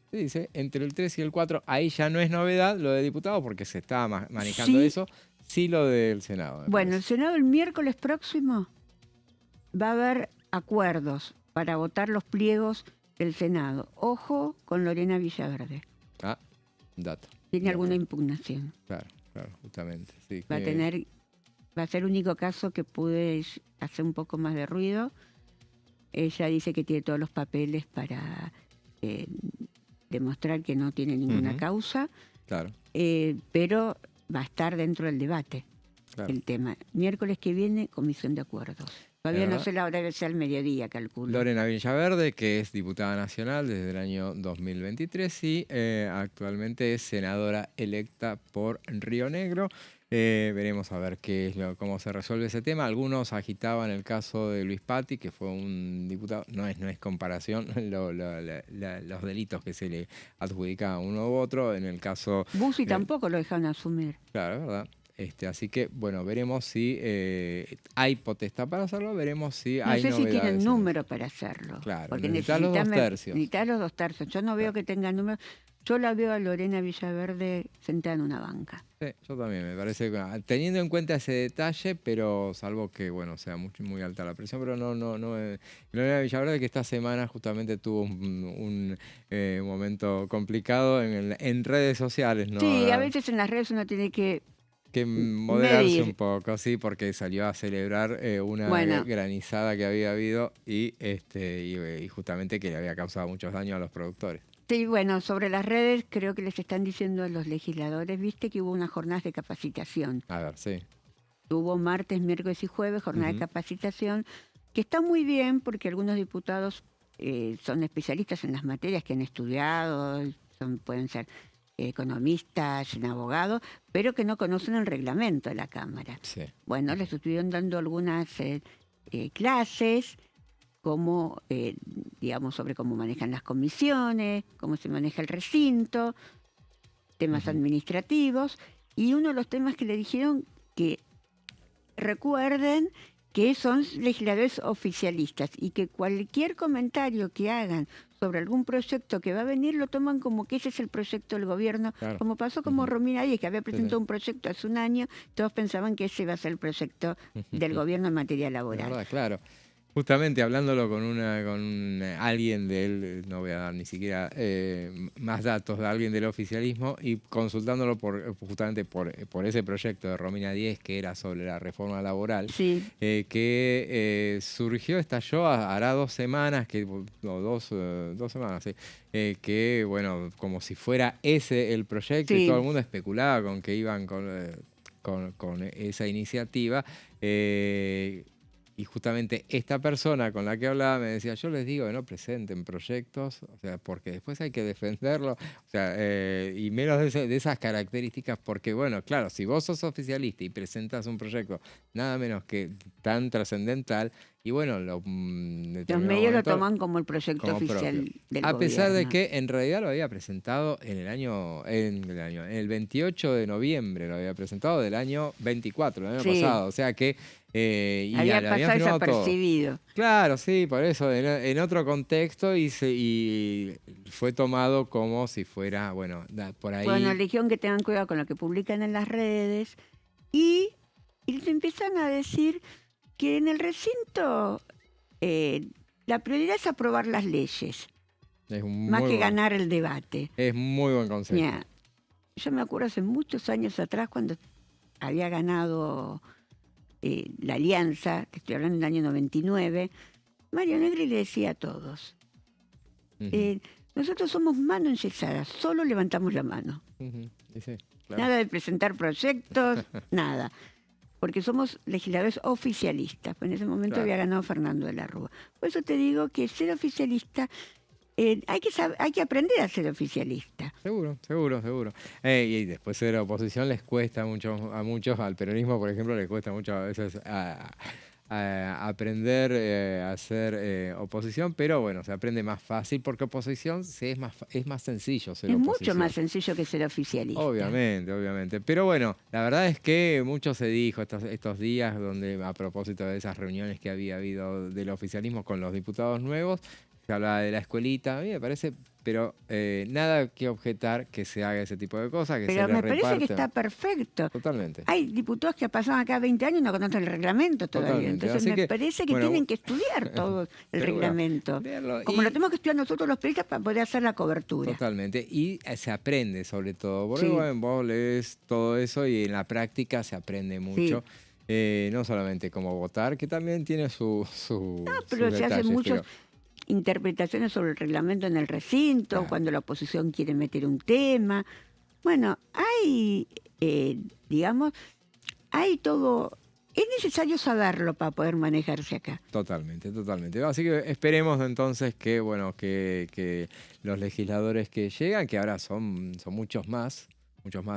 se dice entre el 3 y el 4, ahí ya no es novedad lo de diputados porque se está manejando eso, sí lo del Senado. Bueno, el Senado el miércoles próximo va a haber acuerdos para votar los pliegos del Senado. Ojo con Lorena Villaverde. Dato. Tiene alguna impugnación. Claro, justamente. Sí, va a ser el único caso que pude hacer un poco más de ruido. Ella dice que tiene todos los papeles para demostrar que no tiene ninguna causa. Claro. Pero va a estar dentro del debate el tema. Miércoles que viene, comisión de acuerdos. Todavía no sé la hora, que sea al mediodía, calculo. Lorena Villaverde, que es diputada nacional desde el año 2023 y actualmente es senadora electa por Río Negro. Veremos a ver cómo se resuelve ese tema. Algunos agitaban el caso de Luis Patti, que fue un diputado. No es comparación los delitos que se le adjudica a uno u otro. En el caso... Bussi tampoco lo dejaron asumir. Claro, es verdad. Así que, veremos si hay potestad para hacerlo, veremos si hay novedades. No sé si tienen número para hacerlo. Claro, porque necesitan los 2 tercios. Necesitan los 2 tercios. Yo no veo que tengan número. Yo la veo a Lorena Villaverde sentada en una banca. Sí, yo también, me parece, teniendo en cuenta ese detalle, pero salvo que, sea muy alta la presión, pero no. Lorena Villaverde, que esta semana justamente tuvo un momento complicado en redes sociales, ¿no? Sí, a veces en las redes uno tiene que moderarse un poco, sí, porque salió a celebrar una granizada que había habido y justamente que le había causado muchos daños a los productores. Sí, sobre las redes creo que les están diciendo a los legisladores, viste que hubo unas jornadas de capacitación. A ver, sí. Hubo martes, miércoles y jueves jornada de capacitación, que está muy bien porque algunos diputados son especialistas en las materias que han estudiado, pueden ser economistas, abogados, pero que no conocen el reglamento de la Cámara. Sí. Bueno, les estuvieron dando algunas clases, como, digamos, sobre cómo manejan las comisiones, cómo se maneja el recinto, temas administrativos, y uno de los temas que le dijeron que recuerden que son legisladores oficialistas y que cualquier comentario que hagan sobre algún proyecto que va a venir lo toman como que ese es el proyecto del gobierno, Claro. como pasó con Romina Díez, que había presentado un proyecto hace un año, todos pensaban que ese iba a ser el proyecto del gobierno en materia La laboral. verdad, claro. Justamente hablándolo con alguien de él, no voy a dar ni siquiera más datos de alguien del oficialismo, y consultándolo justamente por ese proyecto de Romina Díez, que era sobre la reforma laboral, Sí. que surgió, estalló, hará 2 semanas, dos semanas, sí, que bueno, como si fuera ese el proyecto, Sí. y todo el mundo especulaba con que iban con esa iniciativa. Y justamente esta persona con la que hablaba me decía, yo les digo que no presenten proyectos, o sea, porque después hay que defenderlo, o sea, y menos de esas características, porque bueno, claro, si vos sos oficialista y presentas un proyecto nada menos que tan trascendental, y bueno, Los medios lo toman como el proyecto como oficial propio. del A pesar de gobierno. que en realidad lo había presentado en el 28 de noviembre, lo había presentado del año 24, del año Sí. pasado, o sea que y Había le habían pasado firmado todo. desapercibido. Claro, sí, por eso, en otro contexto, y fue tomado como si fuera, bueno, por ahí. Bueno, le dijeron que tengan cuidado con lo que publican en las redes y les empiezan a decir que en el recinto la prioridad es aprobar las leyes, Es un más muy que buen- ganar el debate. Es muy buen consejo. Mira, yo me acuerdo hace muchos años atrás cuando había ganado la Alianza, que estoy hablando del año 99, Mario Negri le decía a todos, Ujú, nosotros somos mano enyesada, solo levantamos la mano. ujú, y sí, claro. Nada de presentar proyectos, nada. Porque somos legisladores oficialistas. En ese momento Claro. había ganado Fernando de la Rúa. Por eso te digo que ser oficialista, hay que aprender a ser oficialista. Seguro, seguro, seguro. Y después ser oposición les cuesta mucho, a muchos, al peronismo, por ejemplo, les cuesta mucho a veces aprender a hacer oposición, pero bueno, se aprende más fácil porque oposición es más sencillo ser Es mucho oposición. más sencillo que ser oficialista. Obviamente, obviamente. Pero bueno, la verdad es que mucho se dijo estos días, donde a propósito de esas reuniones que había habido del oficialismo con los diputados nuevos, se hablaba de la escuelita, a mí me parece, pero nada que objetar que se haga ese tipo de cosas, que Pero se le me parece que reparta. está perfecto. Totalmente. Hay diputados que pasaron acá 20 años y no conocen el reglamento todavía. Totalmente. Entonces Así me que, parece que bueno, tienen que estudiar todo el seguro. reglamento. Leerlo. Como Y- lo tenemos que estudiar nosotros los periodistas para poder hacer la cobertura. Totalmente. Y se aprende sobre todo. Porque Sí. bueno, vos lees todo eso y en la práctica se aprende mucho. No solamente cómo votar, que también tiene Pero sus se hacen detalles, muchas pero- interpretaciones sobre el reglamento en el recinto, Claro. cuando la oposición quiere meter un tema. Bueno, hay, digamos, hay todo. Es necesario saberlo para poder manejarse acá. Totalmente, totalmente. Así que esperemos entonces que, bueno, que los legisladores que llegan, que ahora son muchos más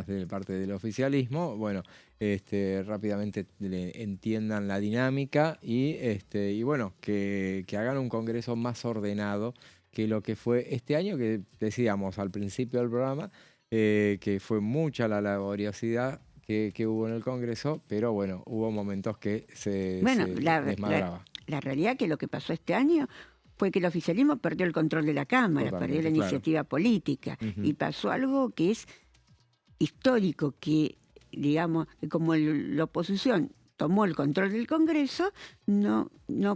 de parte del oficialismo, bueno, rápidamente entiendan la dinámica y bueno, que hagan un Congreso más ordenado que lo que fue este año, que decíamos al principio del programa, que fue mucha la laboriosidad que hubo en el Congreso, pero bueno, hubo momentos que se desmadraba. La realidad que lo que pasó este año fue que el oficialismo perdió el control de la Cámara, Totalmente, perdió la claro. iniciativa política Ujú. y pasó algo que es histórico, que digamos, que como la oposición tomó el control del Congreso, no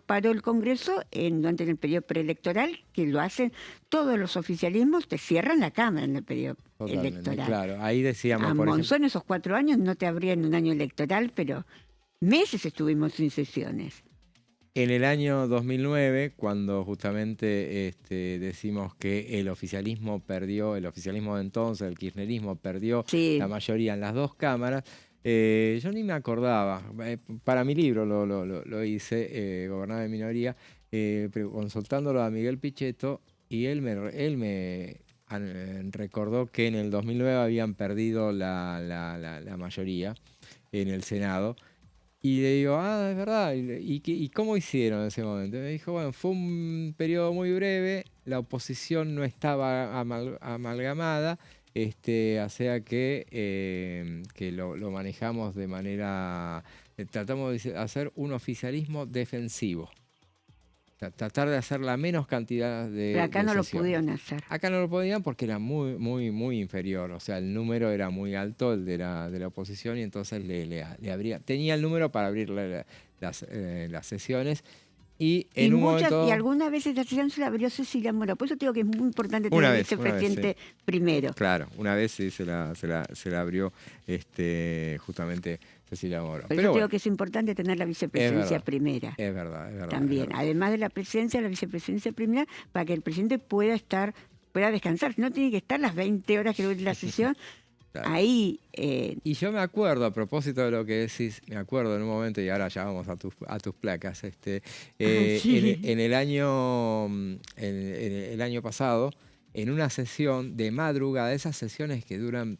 paró el Congreso durante el periodo preelectoral, que lo hacen todos los oficialismos, te cierran la Cámara en el periodo Totalmente, electoral. claro. Ahí decíamos, A por ejemplo, Monzón esos 4 años no te abrían un año electoral, pero meses estuvimos sin sesiones. en el año 2009, cuando justamente decimos que el oficialismo de entonces, el kirchnerismo perdió Sí. la mayoría en las 2 cámaras, yo ni me acordaba. Para mi libro lo hice, Gobernaba en minoría, consultándolo a Miguel Pichetto, y él me recordó que en el 2009 habían perdido la mayoría en el Senado. Y le digo, es verdad, ¿y cómo hicieron en ese momento? Y me dijo, bueno, fue un periodo muy breve, la oposición no estaba amalgamada, o sea que lo manejamos de manera, tratamos de hacer un oficialismo defensivo. Tratar de hacer la menos cantidad de Pero acá no lo sesiones. pudieron hacer. Acá no lo podían porque era muy inferior. O sea, el número era muy alto, el de la oposición, y entonces tenía el número para abrir las sesiones. Y en un momento... Y algunas veces la sesión se la abrió Cecilia Moró. Por eso digo que es muy importante tener vicepresidente primero. Claro, una vez sí se la abrió justamente Cecilia Moró. Pero yo digo que es importante tener la vicepresidencia primera. Es verdad. También, además de la presidencia, la vicepresidencia primera, para que el presidente pueda descansar. Si no, tiene que estar las 20 horas que dure la sesión. Claro. Ahí. Y yo me acuerdo, a propósito de lo que decís, me acuerdo en un momento, y ahora ya vamos a tus placas, sí. en el año pasado, en una sesión de madrugada, esas sesiones que duran,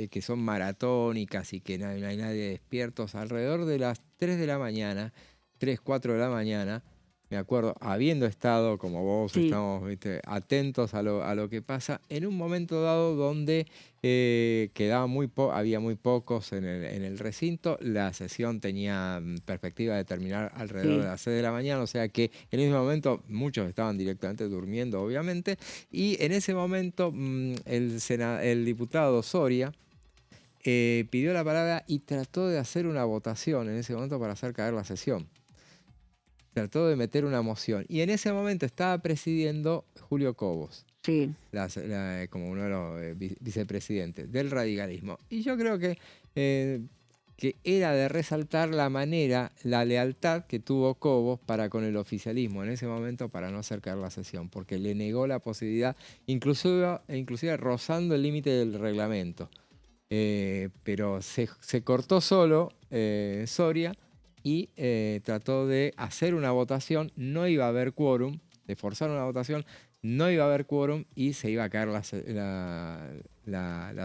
que son maratónicas y que no hay nadie despiertos, alrededor de las 3 de la mañana, 3, 4 de la mañana, me acuerdo, habiendo estado, como vos, estamos atentos a lo que pasa, en un momento dado donde había muy pocos en el recinto, la sesión tenía perspectiva de terminar alrededor de las 6 de la mañana, o sea que en ese momento muchos estaban directamente durmiendo, obviamente, y en ese momento el diputado Soria pidió la palabra y trató de hacer una votación en ese momento para hacer caer la sesión. Trató de meter una moción. Y en ese momento estaba presidiendo Julio Cobos. Sí. Como uno de los vicepresidentes del radicalismo. Y yo creo que era de resaltar la lealtad que tuvo Cobos para con el oficialismo en ese momento para no hacer caer la sesión, porque le negó la posibilidad, inclusive rozando el límite del reglamento. Pero se cortó solo Soria, y trató de hacer una votación, no iba a haber quórum, de forzar una votación, no iba a haber quórum y se iba a caer la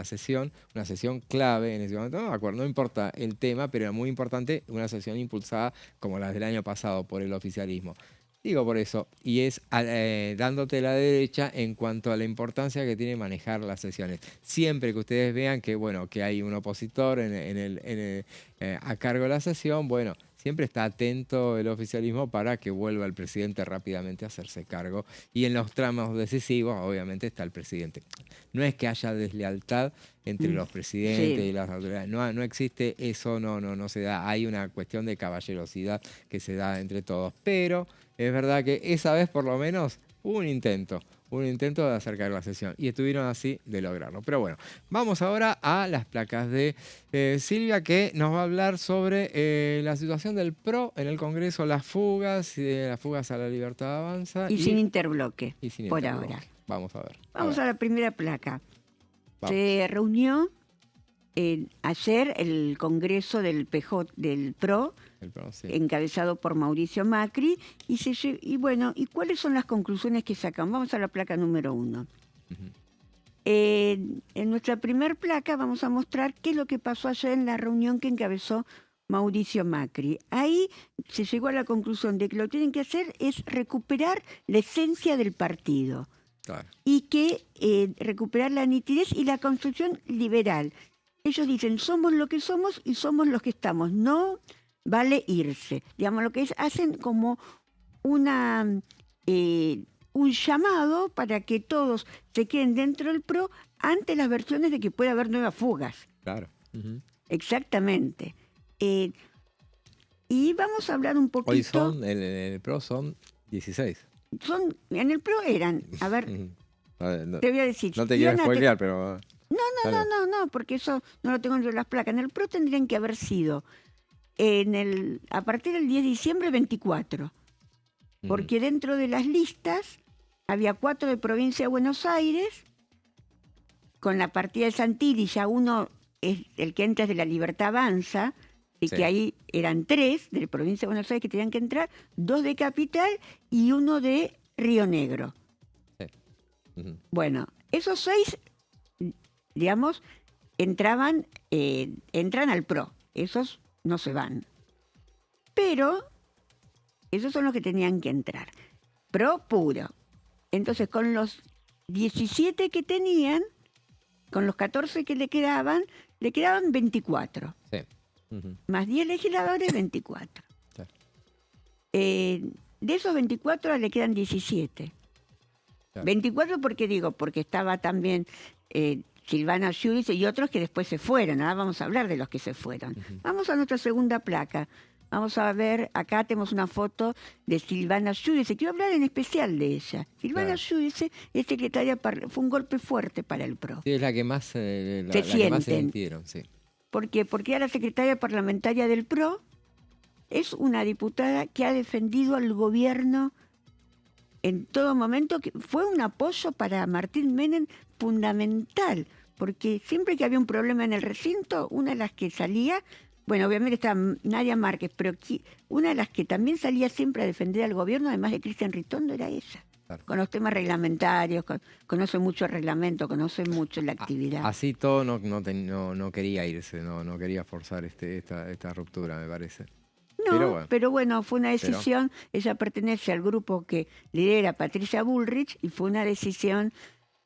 sesión, una sesión clave en ese momento, no me acuerdo, no importa el tema, pero era muy importante, una sesión impulsada como la del año pasado por el oficialismo. Digo por eso, y es dándote la derecha en cuanto a la importancia que tiene manejar las sesiones. Siempre que ustedes vean que, bueno, que hay un opositor a cargo de la sesión, bueno, siempre está atento el oficialismo para que vuelva el presidente rápidamente a hacerse cargo. Y en los tramos decisivos, obviamente, está el presidente. No es que haya deslealtad entre los presidentes y las autoridades. No existe eso, no se da. Hay una cuestión de caballerosidad que se da entre todos. Pero es verdad que esa vez, por lo menos, hubo un intento de acercar la sesión y estuvieron así de lograrlo. Pero bueno, vamos ahora a las placas de Silvia, que nos va a hablar sobre la situación del PRO en el Congreso, las fugas a la Libertad Avanza. Y sin interbloque, por ahora. Vamos a ver. Vamos a la primera placa. Se reunió ayer el Congreso del PRO, encabezado por Mauricio Macri, y ¿cuáles son las conclusiones que sacan? Vamos a la placa número 1. En nuestra primera placa vamos a mostrar qué es lo que pasó ayer en la reunión que encabezó Mauricio Macri. Ahí se llegó a la conclusión de que lo que tienen que hacer es recuperar la esencia del partido. Claro. Y que recuperar la nitidez y la construcción liberal. Ellos dicen, somos lo que somos y somos los que estamos. No vale irse. Digamos, lo que hacen como un llamado para que todos se queden dentro del PRO ante las versiones de que puede haber nuevas fugas. Claro. Exactamente. Y vamos a hablar un poquito... Hoy en el PRO son 16. En el PRO eran, a ver, te voy a decir... No te quiero spoilear, pero... No, porque eso no lo tengo entre las placas. En el PRO tendrían que haber sido a partir del 10 de diciembre 24. Porque dentro de las listas había 4 de provincia de Buenos Aires, con la partida de Santilli ya uno es el que entra es de la Libertad Avanza, y Sí. que ahí eran 3 de la provincia de Buenos Aires que tenían que entrar, 2 de Capital y 1 de Río Negro. Sí. Ujú. Bueno, esos 6, digamos, entran al PRO. Esos no se van. Pero esos son los que tenían que entrar. PRO puro. Entonces, con los 17 que tenían, con los 14 que le quedaban 24. Sí. Ujú. Más 10 legisladores, 24. Claro. De esos 24 le quedan 17. Claro. 24 porque estaba también Silvana Giudice y otros que después se fueron. Ahora vamos a hablar de los que se fueron. Ujú. Vamos a nuestra segunda placa. Vamos a ver, acá tenemos una foto de Silvana Giudice. Quiero hablar en especial de ella. Silvana Claro. Giudice es secretaria, fue un golpe fuerte para el PRO. Sí, es la que más, la Se que más sienten. sintieron, sí. ¿Por qué? Porque era la secretaria parlamentaria del PRO, es una diputada que ha defendido al gobierno en todo momento, que fue un apoyo para Martín Menem fundamental, porque siempre que había un problema en el recinto, una de las que salía, bueno, obviamente estaba Nadia Márquez, pero una de las que también salía siempre a defender al gobierno, además de Cristian Ritondo, era ella. Claro. Con los temas reglamentarios, conoce mucho el reglamento, conoce mucho la actividad. Así todo no quería irse, no quería forzar esta ruptura, me parece. No, pero bueno, fue una decisión, ella pertenece al grupo que lidera Patricia Bullrich y fue una decisión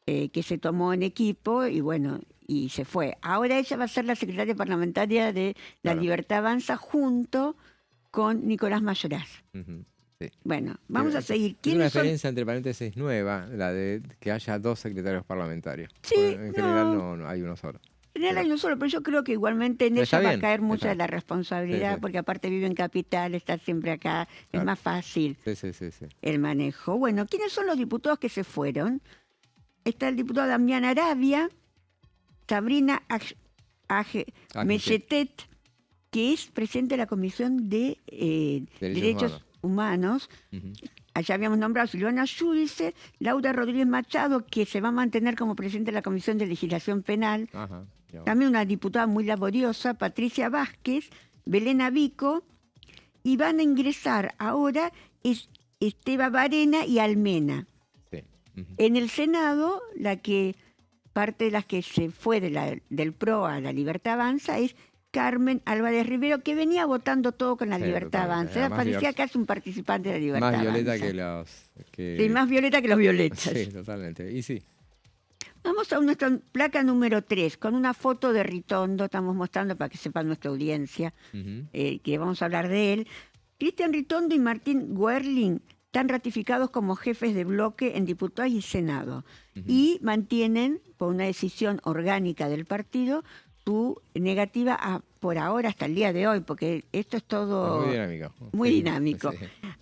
que se tomó en equipo y bueno, y se fue. Ahora ella va a ser la secretaria parlamentaria de La Claro. Libertad Avanza junto con Nicolás Mayoraz. Ujú, sí. Bueno, vamos a seguir. Es una ¿Quiénes son? experiencia, entre paréntesis, nueva, la de que haya 2 secretarios parlamentarios. Sí, Porque en general no. no hay uno solo. En general hay uno solo, pero yo creo que igualmente en Está ella va a bien, caer mucha está. de la responsabilidad, Sí, sí. porque aparte vive en Capital, está siempre acá, es Claro. más fácil Sí. el manejo. Bueno, ¿quiénes son los diputados que se fueron? Está el diputado Damián Arabia, Sabrina Melletet, que es presidente de la Comisión de Derechos Humanos. Ujú. Allá habíamos nombrado a Silvana Giudice, Laura Rodríguez Machado, que se va a mantener como presidente de la Comisión de Legislación Penal. Ajá. Ya va. También una diputada muy laboriosa, Patricia Vázquez, Belén Abico, y van a ingresar ahora Esteban Varena y Almena. Sí. Ujú. En el Senado, parte de las que se fue del PRO a la Libertad Avanza es Carmen Álvarez Rivero, que venía votando todo con la Sí, Libertad totalmente. Avanza. Era Además, parecía casi un participante de la Libertad Más violeta Avanza. que los... Sí, más violeta que los violetas. Sí, totalmente. Y sí. Vamos a nuestra placa número 3, con una foto de Ritondo, estamos mostrando para que sepan nuestra audiencia, Ujú. que vamos a hablar de él. Cristian Ritondo y Martín Werling están ratificados como jefes de bloque en diputados y Senado y mantienen, por una decisión orgánica del partido, su negativa por ahora, hasta el día de hoy, porque esto es todo Muy dinámico. muy Sí, dinámico. sí.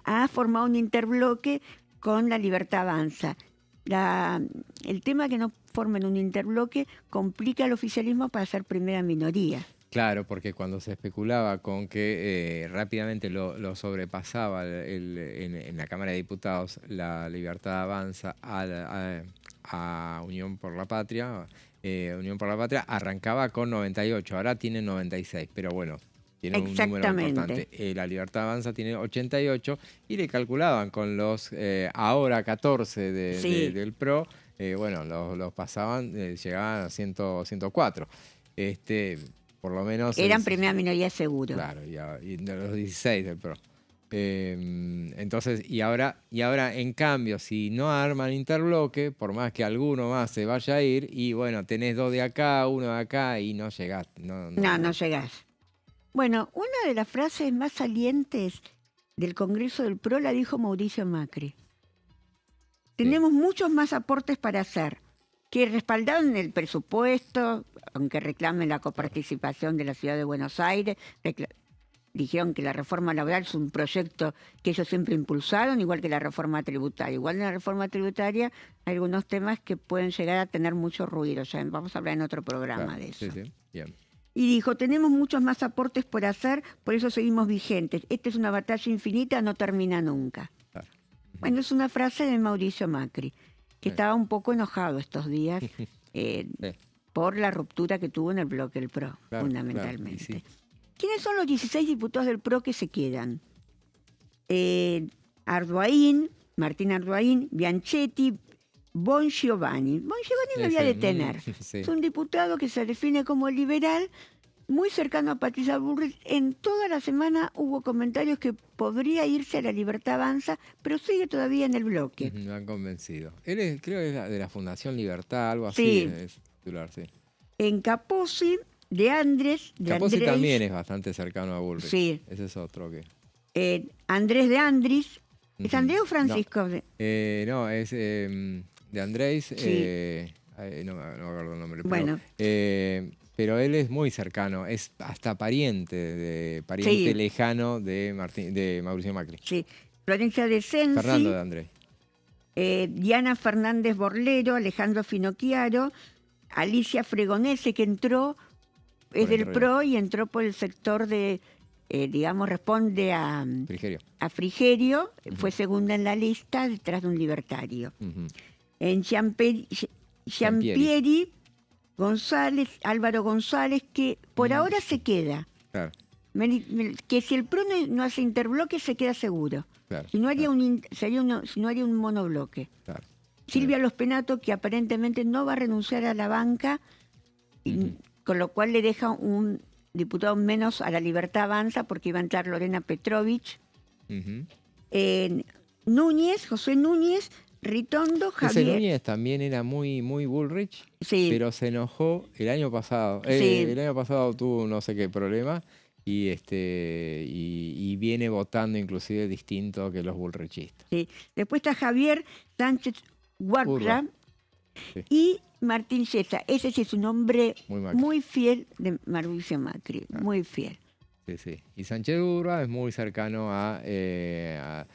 Ha formado un interbloque con la Libertad Avanza. El tema que no formen un interbloque complica al oficialismo para ser primera minoría. Claro, porque cuando se especulaba con que rápidamente lo sobrepasaba en la Cámara de Diputados la Libertad Avanza a Unión por la Patria, arrancaba con 98, ahora tiene 96, pero bueno, tiene un número Exactamente. importante. La Libertad Avanza tiene 88 y le calculaban con los ahora 14 Sí. del PRO, bueno, los pasaban, llegaban a 104. Por lo menos... Eran primera minoría seguro. Claro, y de los 16 del PRO. Entonces, y ahora en cambio, si no arman interbloque, por más que alguno más se vaya a ir, y bueno, tenés 2 de acá, 1 de acá, y no llegás. No llegás. Bueno, una de las frases más salientes del Congreso del PRO la dijo Mauricio Macri. Tenemos muchos más aportes para hacer, que respaldaron el presupuesto, aunque reclamen la coparticipación de la Ciudad de Buenos Aires, dijeron que la reforma laboral es un proyecto que ellos siempre impulsaron, igual que la reforma tributaria. Igual en la reforma tributaria hay algunos temas que pueden llegar a tener mucho ruido. Ya vamos a hablar en otro programa Claro, de eso. Sí, bien. Y dijo, tenemos muchos más aportes por hacer, por eso seguimos vigentes. Esta es una batalla infinita, no termina nunca. Claro. Bueno, es una frase de Mauricio Macri, que estaba un poco enojado estos días por la ruptura que tuvo en el bloque del PRO, Claro, fundamentalmente. claro, y sí. ¿Quiénes son los 16 diputados del PRO que se quedan? Arduain, Martín Arduain, Bianchetti, Bongiovanni. Bongiovanni lo voy a detener. Sí. Es un diputado que se define como liberal, muy cercano a Patricia Bullrich. En toda la semana hubo comentarios que podría irse a La Libertad Avanza, pero sigue todavía en el bloque. Me han convencido. Él es, creo que es de la Fundación Libertad, algo Sí. así. Es titular, sí. En Capozzi, de Andrés. Capozzi también es bastante cercano a Bullrich. Sí. Ese es otro que... Andrés de Andris. ¿Es Ujú. Andrés o Francisco? No, es de Andrés. Sí. No me acuerdo el nombre. Bueno. Pero él es muy cercano, es hasta pariente Sí. lejano de Mauricio Macri. Sí. Florencia de Sensi. Fernando de Andrés. Diana Fernández Borlero, Alejandro Finocchiaro, Alicia Fregonese, que entró, es Por del Entre PRO y entró por el sector de, digamos, responde a Frigerio. Frigerio, fue segunda en la lista detrás de un libertario. Ujú. En Giampieri González, Álvaro González, que por ahora se queda. Claro, Que si el PRO no hace interbloque se queda seguro. claro. Si no haría claro, si no haría un monobloque. claro. Silvia Los Penato, que aparentemente no va a renunciar a la banca, con lo cual le deja un diputado menos a La Libertad Avanza, porque iba a entrar Lorena Petrovich. Ujú. Núñez, José Núñez, Ritondo, Ese Javier. Núñez también era muy Bullrich, Sí, pero se enojó el año pasado. Sí. El año pasado tuvo no sé qué problema y viene votando inclusive distinto que los bullrichistas. sí. Después está Javier Sánchez Huarra Urra. Sí. y Martín César. Ese sí es un hombre Muy Macri. muy fiel de Mauricio Macri, muy fiel. Sí, sí. Y Sánchez Urra es muy cercano a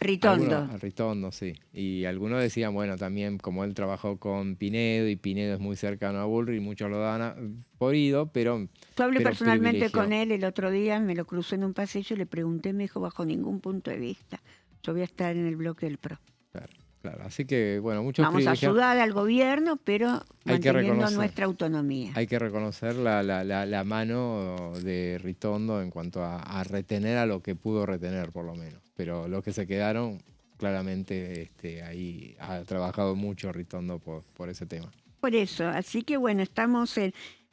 Ritondo. a Ritondo, sí. Y algunos decían, bueno, también como él trabajó con Pinedo y Pinedo es muy cercano a Bullrich, muchos lo dan por ido, pero... Yo hablé pero personalmente privilegió. con él el otro día, me lo crucé en un pasillo y le pregunté, me dijo, bajo ningún punto de vista, yo voy a estar en el bloque del PRO. Claro, claro. Así que, bueno, muchos Vamos a privilegiados. ayudar al gobierno, pero Hay que manteniendo reconocer. nuestra autonomía. Hay que reconocer la mano de Ritondo en cuanto a retener a lo que pudo retener, por lo menos. Pero los que se quedaron, claramente ahí ha trabajado mucho Ritondo por ese tema. Por eso, así que bueno,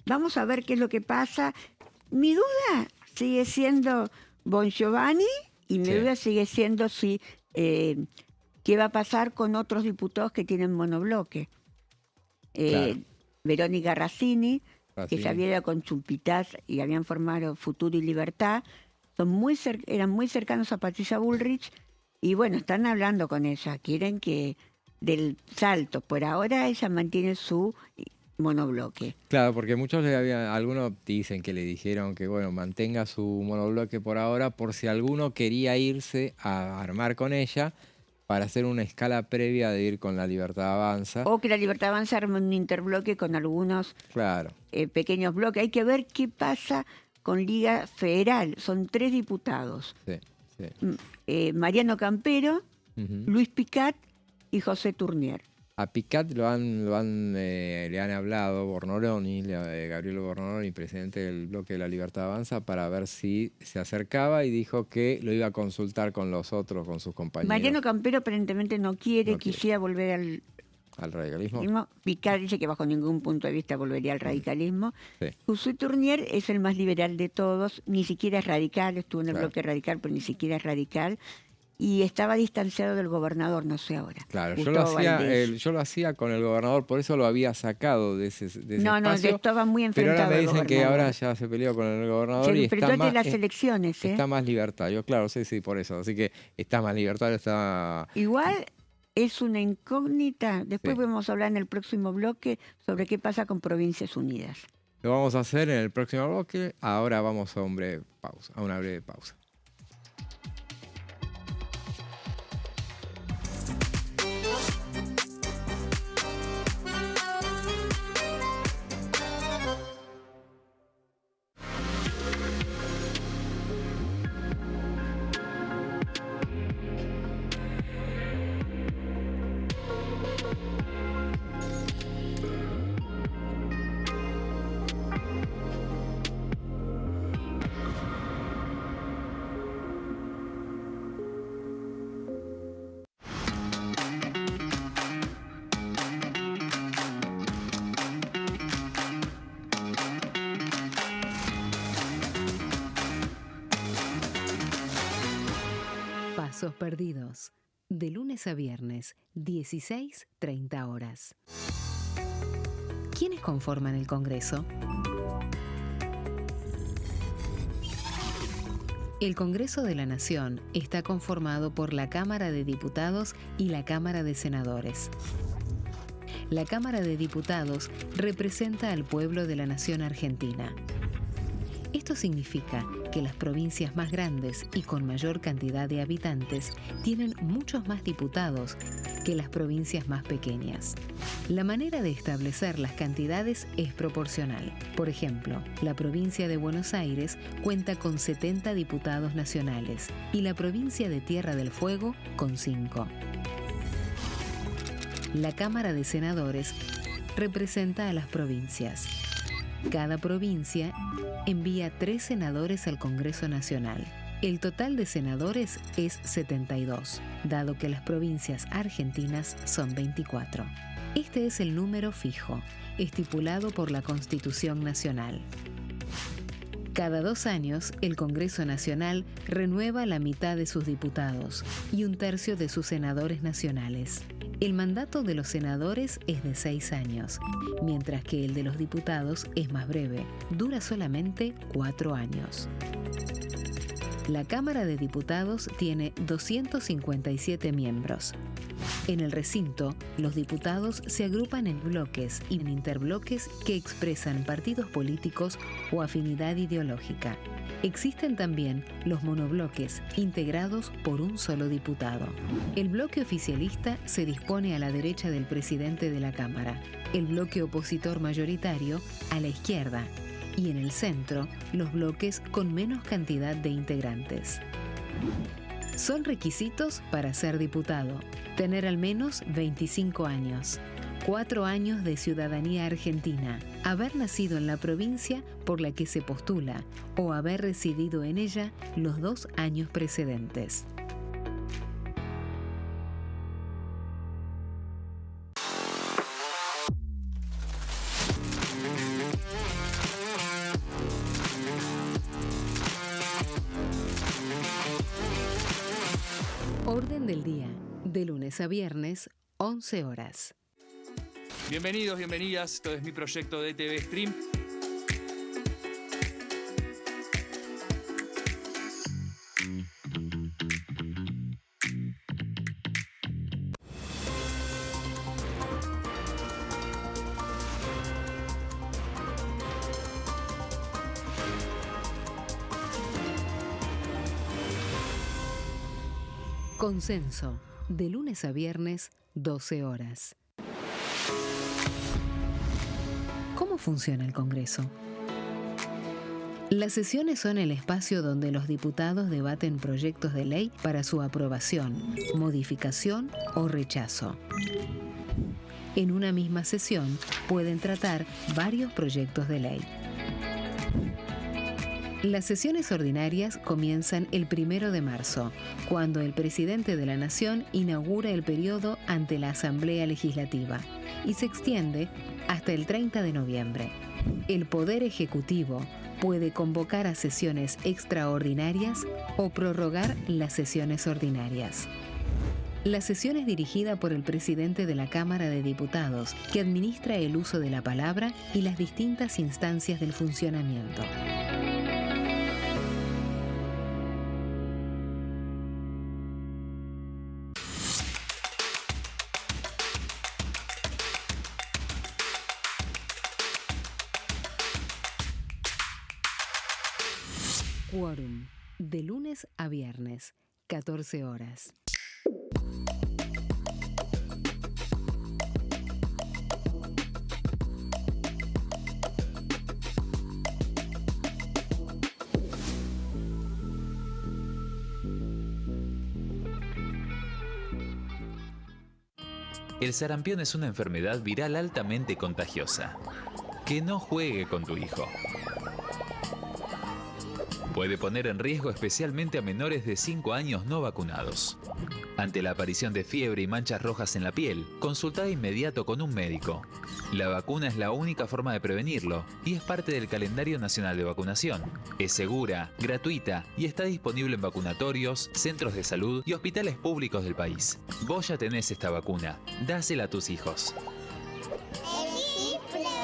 vamos a ver qué es lo que pasa. Mi duda sigue siendo Bongiovanni y mi Sí. duda sigue siendo si qué va a pasar con otros diputados que tienen monobloque. Claro. Verónica Racini, que Así. se había ido con Chumpitaz y habían formado Futuro y Libertad, eran muy cercanos a Patricia Bullrich y bueno, están hablando con ella, quieren que del salto, por ahora ella mantiene su monobloque. Claro, porque algunos dicen que le dijeron que bueno, mantenga su monobloque por ahora, por si alguno quería irse a armar con ella para hacer una escala previa de ir con La Libertad Avanza. O que la Libertad Avanza arme un interbloque con algunos Claro. pequeños bloques. Hay que ver qué pasa con Liga Federal. Son 3 diputados. Sí, sí. Mariano Campero, Ujú. Luis Picat y José Tournier. A Picat le han hablado Gabriel Bornoloni, presidente del bloque de La Libertad Avanza, para ver si se acercaba y dijo que lo iba a consultar con los otros, con sus compañeros. Mariano Campero aparentemente no quiere, No quiere. quisiera volver al ¿Al radicalismo? radicalismo. Picat dice que bajo ningún punto de vista volvería al radicalismo. Sí. José Tournier es el más liberal de todos, ni siquiera es radical, estuvo en el Claro. bloque radical, pero ni siquiera es radical. Y estaba distanciado del gobernador, no sé ahora. Claro, Gustavo Valdés. yo lo hacía con el gobernador, por eso lo había sacado de ese No, espacio. estaba muy Pero enfrentado ahora me al dicen que gobernador. ahora ya se peleó con el gobernador Se y enfrentó está ante más, las elecciones, ¿eh? está más libertad. Yo, claro, sí, por eso. Así que está más libertad, está... Igual es una incógnita. Después Sí. vamos a hablar en el próximo bloque sobre qué pasa con Provincias Unidas. Lo vamos a hacer en el próximo bloque. Ahora vamos a una breve pausa. Casos perdidos. De lunes a viernes, 16:30 horas. ¿Quiénes conforman el Congreso? El Congreso de la Nación está conformado por la Cámara de Diputados y la Cámara de Senadores. La Cámara de Diputados representa al pueblo de la nación argentina. Esto significa que las provincias más grandes y con mayor cantidad de habitantes tienen muchos más diputados que las provincias más pequeñas. La manera de establecer las cantidades es proporcional. Por ejemplo, la provincia de Buenos Aires cuenta con 70 diputados nacionales y la provincia de Tierra del Fuego con 5. La Cámara de Senadores representa a las provincias. Cada provincia envía 3 senadores al Congreso Nacional. El total de senadores es 72, dado que las provincias argentinas son 24. Este es el número fijo, estipulado por la Constitución Nacional. Cada 2 años, el Congreso Nacional renueva la mitad de sus diputados y 1/3 de sus senadores nacionales. El mandato de los senadores es de 6 años, mientras que el de los diputados es más breve, dura solamente 4 años. La Cámara de Diputados tiene 257 miembros. En el recinto, los diputados se agrupan en bloques y en interbloques que expresan partidos políticos o afinidad ideológica. Existen también los monobloques, integrados por un solo diputado. El bloque oficialista se dispone a la derecha del presidente de la Cámara, el bloque opositor mayoritario a la izquierda, y en el centro, los bloques con menos cantidad de integrantes. Son requisitos para ser diputado: tener al menos 25 años, 4 años de ciudadanía argentina, haber nacido en la provincia por la que se postula o haber residido en ella los 2 años precedentes. Orden del día, de lunes a viernes, 11 horas. Bienvenidos, bienvenidas. Esto es mi proyecto de TV Stream. Consenso, de lunes a viernes, 12 horas. ¿Cómo funciona el Congreso? Las sesiones son el espacio donde los diputados debaten proyectos de ley para su aprobación, modificación o rechazo. En una misma sesión pueden tratar varios proyectos de ley. Las sesiones ordinarias comienzan el 1 de marzo, cuando el presidente de la Nación inaugura el periodo ante la Asamblea Legislativa, y se extiende hasta el 30 de noviembre. El Poder Ejecutivo puede convocar a sesiones extraordinarias o prorrogar las sesiones ordinarias. La sesión es dirigida por el presidente de la Cámara de Diputados, que administra el uso de la palabra y las distintas instancias del funcionamiento. Quórum, de lunes a viernes, 14 horas. El sarampión es una enfermedad viral altamente contagiosa. Que no juegue con tu hijo. Puede poner en riesgo especialmente a menores de 5 años no vacunados. Ante la aparición de fiebre y manchas rojas en la piel, consulta de inmediato con un médico. La vacuna es la única forma de prevenirlo y es parte del calendario nacional de vacunación. Es segura, gratuita y está disponible en vacunatorios, centros de salud y hospitales públicos del país. Vos ya tenés esta vacuna, dásela a tus hijos. Elegí prevenir.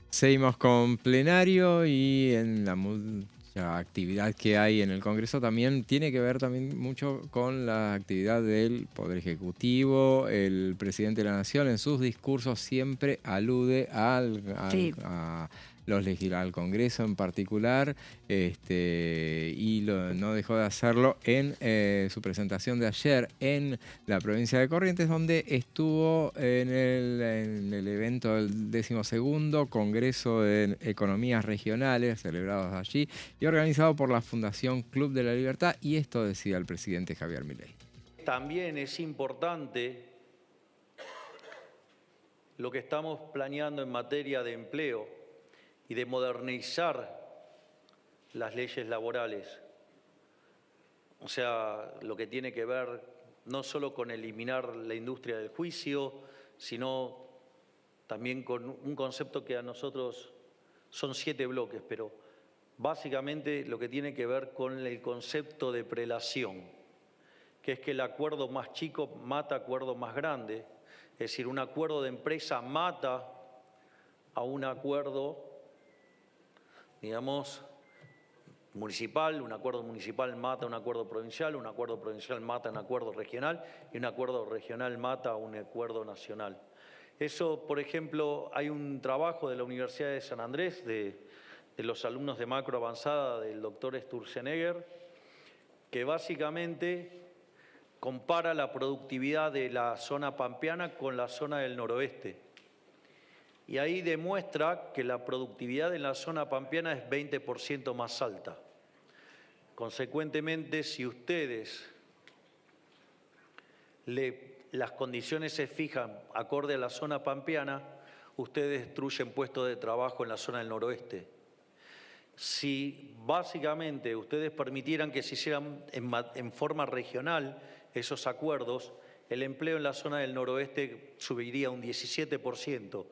Seguimos con plenario y en la mucha actividad que hay en el Congreso también tiene que ver también mucho con la actividad del Poder Ejecutivo. El presidente de la Nación en sus discursos siempre alude al Congreso en particular, y no dejó de hacerlo en su presentación de ayer en la provincia de Corrientes, donde estuvo en el evento del 12º Congreso de Economías Regionales, celebrados allí y organizado por la Fundación Club de la Libertad, y esto decía el presidente Javier Milei. También es importante lo que estamos planeando en materia de empleo y de modernizar las leyes laborales. O sea, lo que tiene que ver no solo con eliminar la industria del juicio, sino también con un concepto que a nosotros son 7 bloques, pero básicamente lo que tiene que ver con el concepto de prelación, que es que el acuerdo más chico mata acuerdo más grande, es decir, un acuerdo de empresa mata a un acuerdo, digamos, municipal, un acuerdo municipal mata a un acuerdo provincial mata a un acuerdo regional y un acuerdo regional mata a un acuerdo nacional. Eso, por ejemplo, hay un trabajo de la Universidad de San Andrés, de los alumnos de macro avanzada del doctor Sturzenegger, que básicamente compara la productividad de la zona pampeana con la zona del noroeste. Y ahí demuestra que la productividad en la zona pampeana es 20% más alta. Consecuentemente, si ustedes las condiciones se fijan acorde a la zona pampeana, ustedes destruyen puestos de trabajo en la zona del noroeste. Si básicamente ustedes permitieran que se hicieran en forma regional esos acuerdos, el empleo en la zona del noroeste subiría un 17%.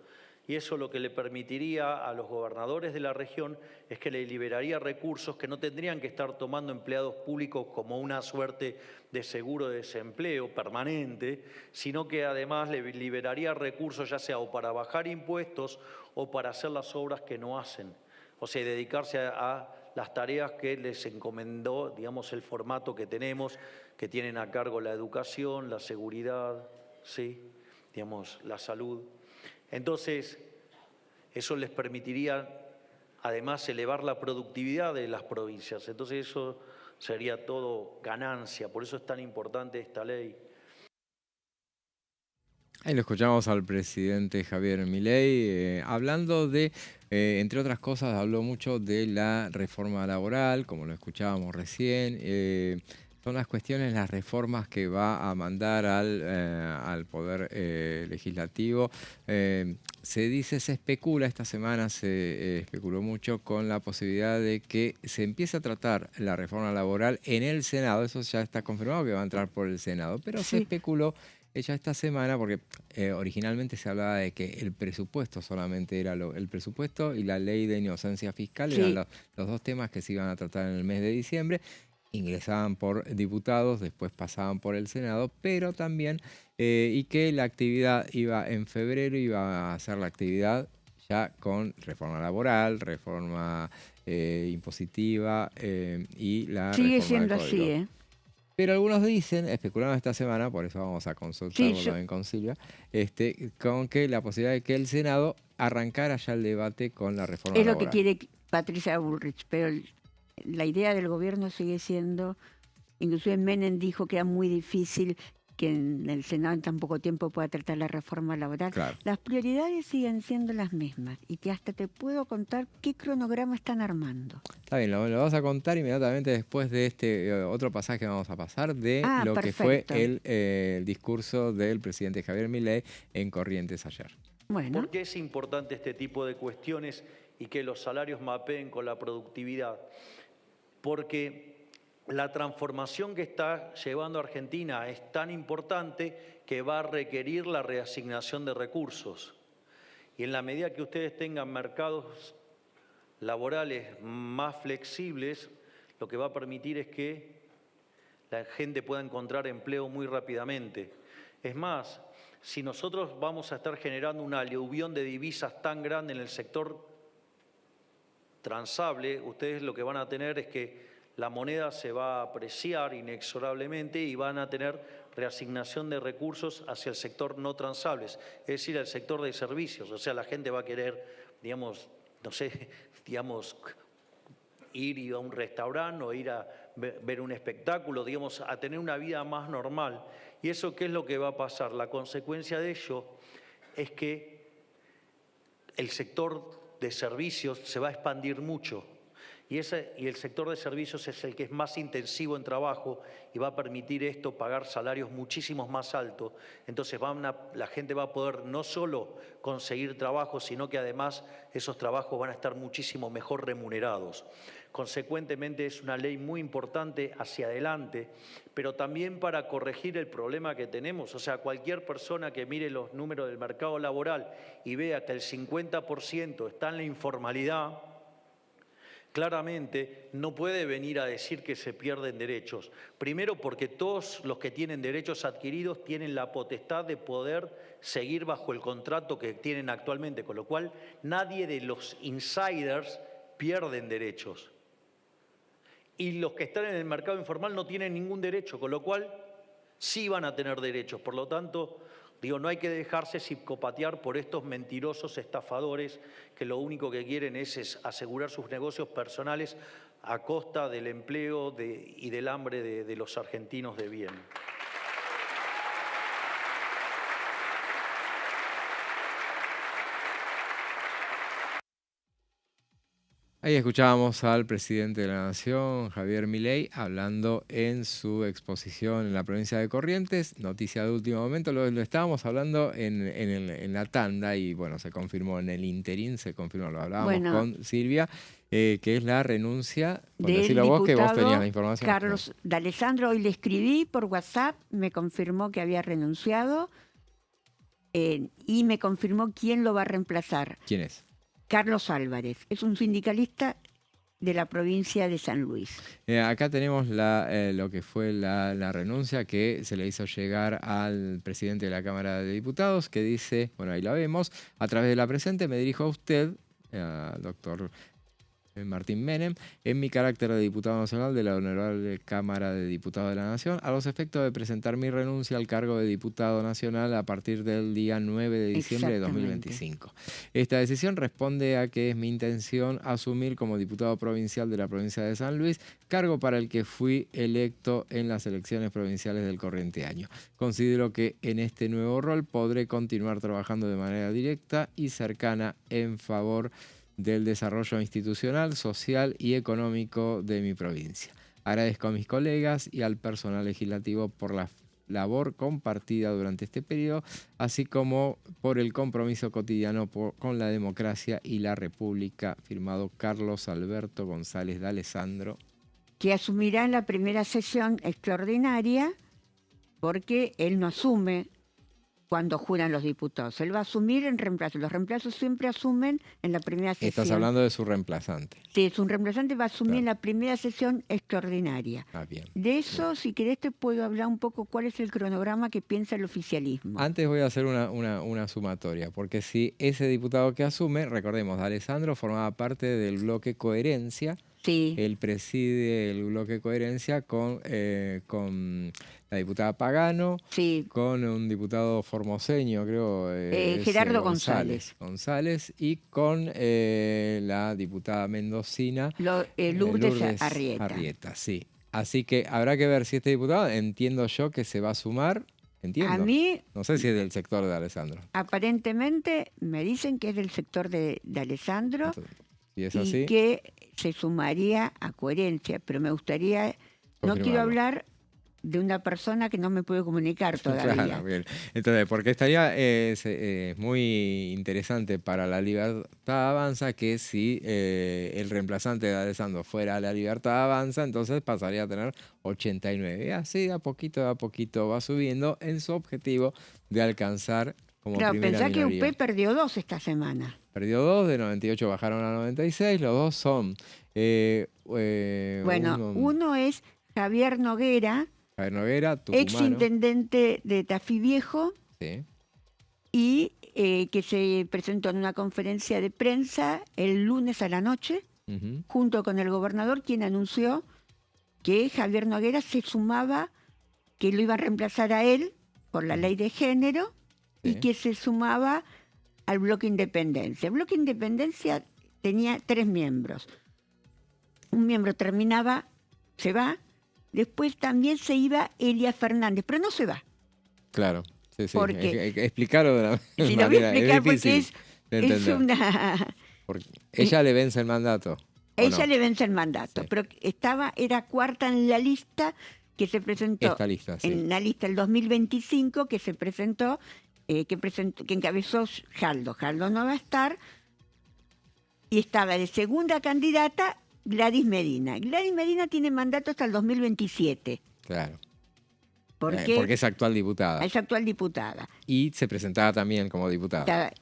Y eso lo que le permitiría a los gobernadores de la región es que le liberaría recursos que no tendrían que estar tomando empleados públicos como una suerte de seguro de desempleo permanente, sino que además le liberaría recursos ya sea o para bajar impuestos o para hacer las obras que no hacen. O sea, dedicarse a las tareas que les encomendó, digamos, el formato que tenemos, que tienen a cargo la educación, la seguridad, ¿sí? Digamos, la salud. Entonces, eso les permitiría, además, elevar la productividad de las provincias. Entonces, eso sería todo ganancia. Por eso es tan importante esta ley. Ahí lo escuchamos al presidente Javier Milei hablando de, entre otras cosas, habló mucho de la reforma laboral, como lo escuchábamos recién. Son las cuestiones, las reformas que va a mandar al Poder Legislativo. Se especula, esta semana se especuló mucho con la posibilidad de que se empiece a tratar la reforma laboral en el Senado. Eso ya está confirmado que va a entrar por el Senado, pero sí se especuló ya esta semana porque originalmente se hablaba de que el presupuesto solamente era el presupuesto y la ley de inocencia fiscal, eran los dos temas que se iban a tratar en el mes de diciembre. Ingresaban por diputados, después pasaban por el Senado, pero también, y que la actividad iba en febrero, iba a hacer la actividad ya con reforma laboral, reforma impositiva y la sigue reforma siendo del código. así, Pero algunos dicen, especularon esta semana, por eso vamos a consultarlo también con Silvia, con que la posibilidad de que el Senado arrancara ya el debate con la reforma laboral. Es lo que quiere Patricia Bullrich, pero la idea del gobierno sigue siendo, inclusive Menem dijo que era muy difícil que en el Senado en tan poco tiempo pueda tratar la reforma laboral. Claro. Las prioridades siguen siendo las mismas y que hasta te puedo contar qué cronograma están armando. Está bien, lo vas a contar inmediatamente después de este otro pasaje que vamos a pasar de lo perfecto. que fue el discurso del presidente Javier Milei en Corrientes ayer. Bueno. ¿Por qué es importante este tipo de cuestiones y que los salarios mapeen con la productividad? Porque la transformación que está llevando Argentina es tan importante que va a requerir la reasignación de recursos. Y en la medida que ustedes tengan mercados laborales más flexibles, lo que va a permitir es que la gente pueda encontrar empleo muy rápidamente. Es más, si nosotros vamos a estar generando una aluvión de divisas tan grande en el sector transable, ustedes lo que van a tener es que la moneda se va a apreciar inexorablemente y van a tener reasignación de recursos hacia el sector no transables, es decir, el sector de servicios. O sea, la gente va a querer, digamos, no sé, digamos, ir a un restaurante o ir a ver un espectáculo, digamos, a tener una vida más normal. ¿Y eso qué es lo que va a pasar? La consecuencia de ello es que el sector de servicios se va a expandir mucho. Y el sector de servicios es el que es más intensivo en trabajo y va a permitir esto pagar salarios muchísimos más altos. Entonces la gente va a poder no solo conseguir trabajo, sino que además esos trabajos van a estar muchísimo mejor remunerados. Consecuentemente es una ley muy importante hacia adelante, pero también para corregir el problema que tenemos. O sea, cualquier persona que mire los números del mercado laboral y vea que el 50% está en la informalidad, claramente no puede venir a decir que se pierden derechos. Primero porque todos los que tienen derechos adquiridos tienen la potestad de poder seguir bajo el contrato que tienen actualmente, con lo cual nadie de los insiders pierden derechos. Y los que están en el mercado informal no tienen ningún derecho, con lo cual sí van a tener derechos. Por lo tanto, digo, no hay que dejarse psicopatear por estos mentirosos estafadores que lo único que quieren es asegurar sus negocios personales a costa del empleo y del hambre de los argentinos de bien. Ahí escuchábamos al presidente de la Nación, Javier Milei, hablando en su exposición en la provincia de Corrientes. Noticia de último momento, lo estábamos hablando en la tanda y bueno, se confirmó en el interín, se confirmó, lo hablábamos con Silvia, que es la renuncia, por decirlo vos, que vos tenías la información. Carlos D'Alessandro, hoy le escribí por WhatsApp, me confirmó que había renunciado y me confirmó quién lo va a reemplazar. ¿Quién es? Carlos Álvarez, es un sindicalista de la provincia de San Luis. Acá tenemos lo que fue la renuncia que se le hizo llegar al presidente de la Cámara de Diputados, que dice, bueno, ahí la vemos, a través de la presente me dirijo a usted, doctor Martín Menem, en mi carácter de diputado nacional de la Honorable Cámara de Diputados de la Nación, a los efectos de presentar mi renuncia al cargo de diputado nacional a partir del día 9 de diciembre de 2025. Esta decisión responde a que es mi intención asumir como diputado provincial de la provincia de San Luis, cargo para el que fui electo en las elecciones provinciales del corriente año. Considero que en este nuevo rol podré continuar trabajando de manera directa y cercana en favor del desarrollo institucional, social y económico de mi provincia. Agradezco a mis colegas y al personal legislativo por la labor compartida durante este periodo, así como por el compromiso cotidiano con la democracia y la república, firmado Carlos Alberto González D'Alessandro. Que asumirá en la primera sesión extraordinaria porque él no asume cuando juran los diputados. Él va a asumir en reemplazo. Los reemplazos siempre asumen en la primera sesión. Estás hablando de su reemplazante. Sí, es un reemplazante, va a asumir en la primera sesión extraordinaria. Bien. De eso, si querés, te puedo hablar un poco cuál es el cronograma que piensa el oficialismo. Antes voy a hacer una sumatoria, porque si ese diputado que asume, recordemos, D'Alessandro formaba parte del bloque Coherencia, Sí. Él preside el bloque Coherencia con la diputada Pagano, Sí. con un diputado formoseño, creo, Gerardo González. Y con la diputada mendocina Lourdes Arrieta. Sí. Así que habrá que ver si este diputado, entiendo yo que se va a sumar. Entiendo. A mí, no sé si es del sector de Alessandro. Aparentemente me dicen que es del sector de Alessandro. Entonces, si es así, y que se sumaría a Coherencia, pero me gustaría, no quiero confirmarlo. hablar de una persona que no me puedo comunicar todavía. Claro, bien. Entonces, porque estaría muy interesante para La Libertad Avanza que si el reemplazante de Alessandro fuera La Libertad Avanza, entonces pasaría a tener 89. Y así de a poquito va subiendo en su objetivo de alcanzar como Claro, primera pensá que minoría. UP perdió 2 esta semana. Perdió 2, de 98 bajaron a 96, los dos son... Bueno, uno es Javier Noguera, Javier Noguera, tucumano. ex intendente de Tafí Viejo, Sí. y que se presentó en una conferencia de prensa el lunes a la noche, Ujú. junto con el gobernador, quien anunció que Javier Noguera se sumaba, que lo iba a reemplazar a él por la ley de género, y Sí. que se sumaba al Bloque Independencia. El Bloque Independencia tenía 3 miembros. Un miembro terminaba, se va, después también se iba Elia Fernández, pero no se va. Claro, sí. Porque- Hay que explicarlo de la Si manera. lo voy a explicar porque difícil de es entender. una... Porque ella le vence el mandato. ¿o Ella no? le vence el mandato, Sí. pero era cuarta en la lista que se presentó, Esta lista, sí. en la lista del 2025 que se presentó, que encabezó Jaldo. Jaldo no va a estar, y estaba de segunda candidata Gladys Medina. Gladys Medina tiene mandato hasta el 2027, Claro. porque Porque es actual diputada. es actual diputada. Y se presentaba también como diputada.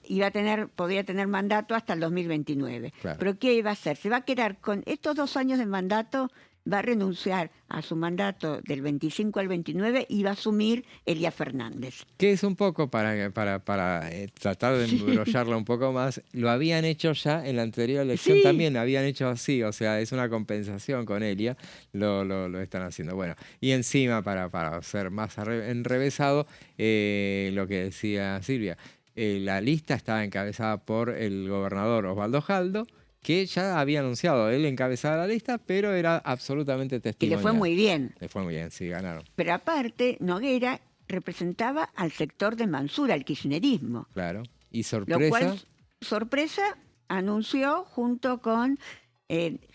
Podría tener mandato hasta el 2029. Claro. Pero ¿qué iba a hacer? Se va a quedar con estos 2 años de mandato, va a renunciar a su mandato del 25 al 29 y va a asumir Elia Fernández. Que es un poco para tratar de embrollarla un poco más. Lo habían hecho ya en la anterior elección Sí. también, habían hecho así, o sea, es una compensación con Elia, lo están haciendo. Bueno, y encima, para ser más enrevesado, lo que decía Silvia, la lista estaba encabezada por el gobernador Osvaldo Jaldo, que ya había anunciado, él encabezaba la lista, pero era absolutamente Que testimonial. le fue muy bien. Le fue muy bien, sí, ganaron. Pero aparte, Noguera representaba al sector de Mansura, al kirchnerismo. Claro. Y Lo sorpresa... cual, sorpresa, anunció junto con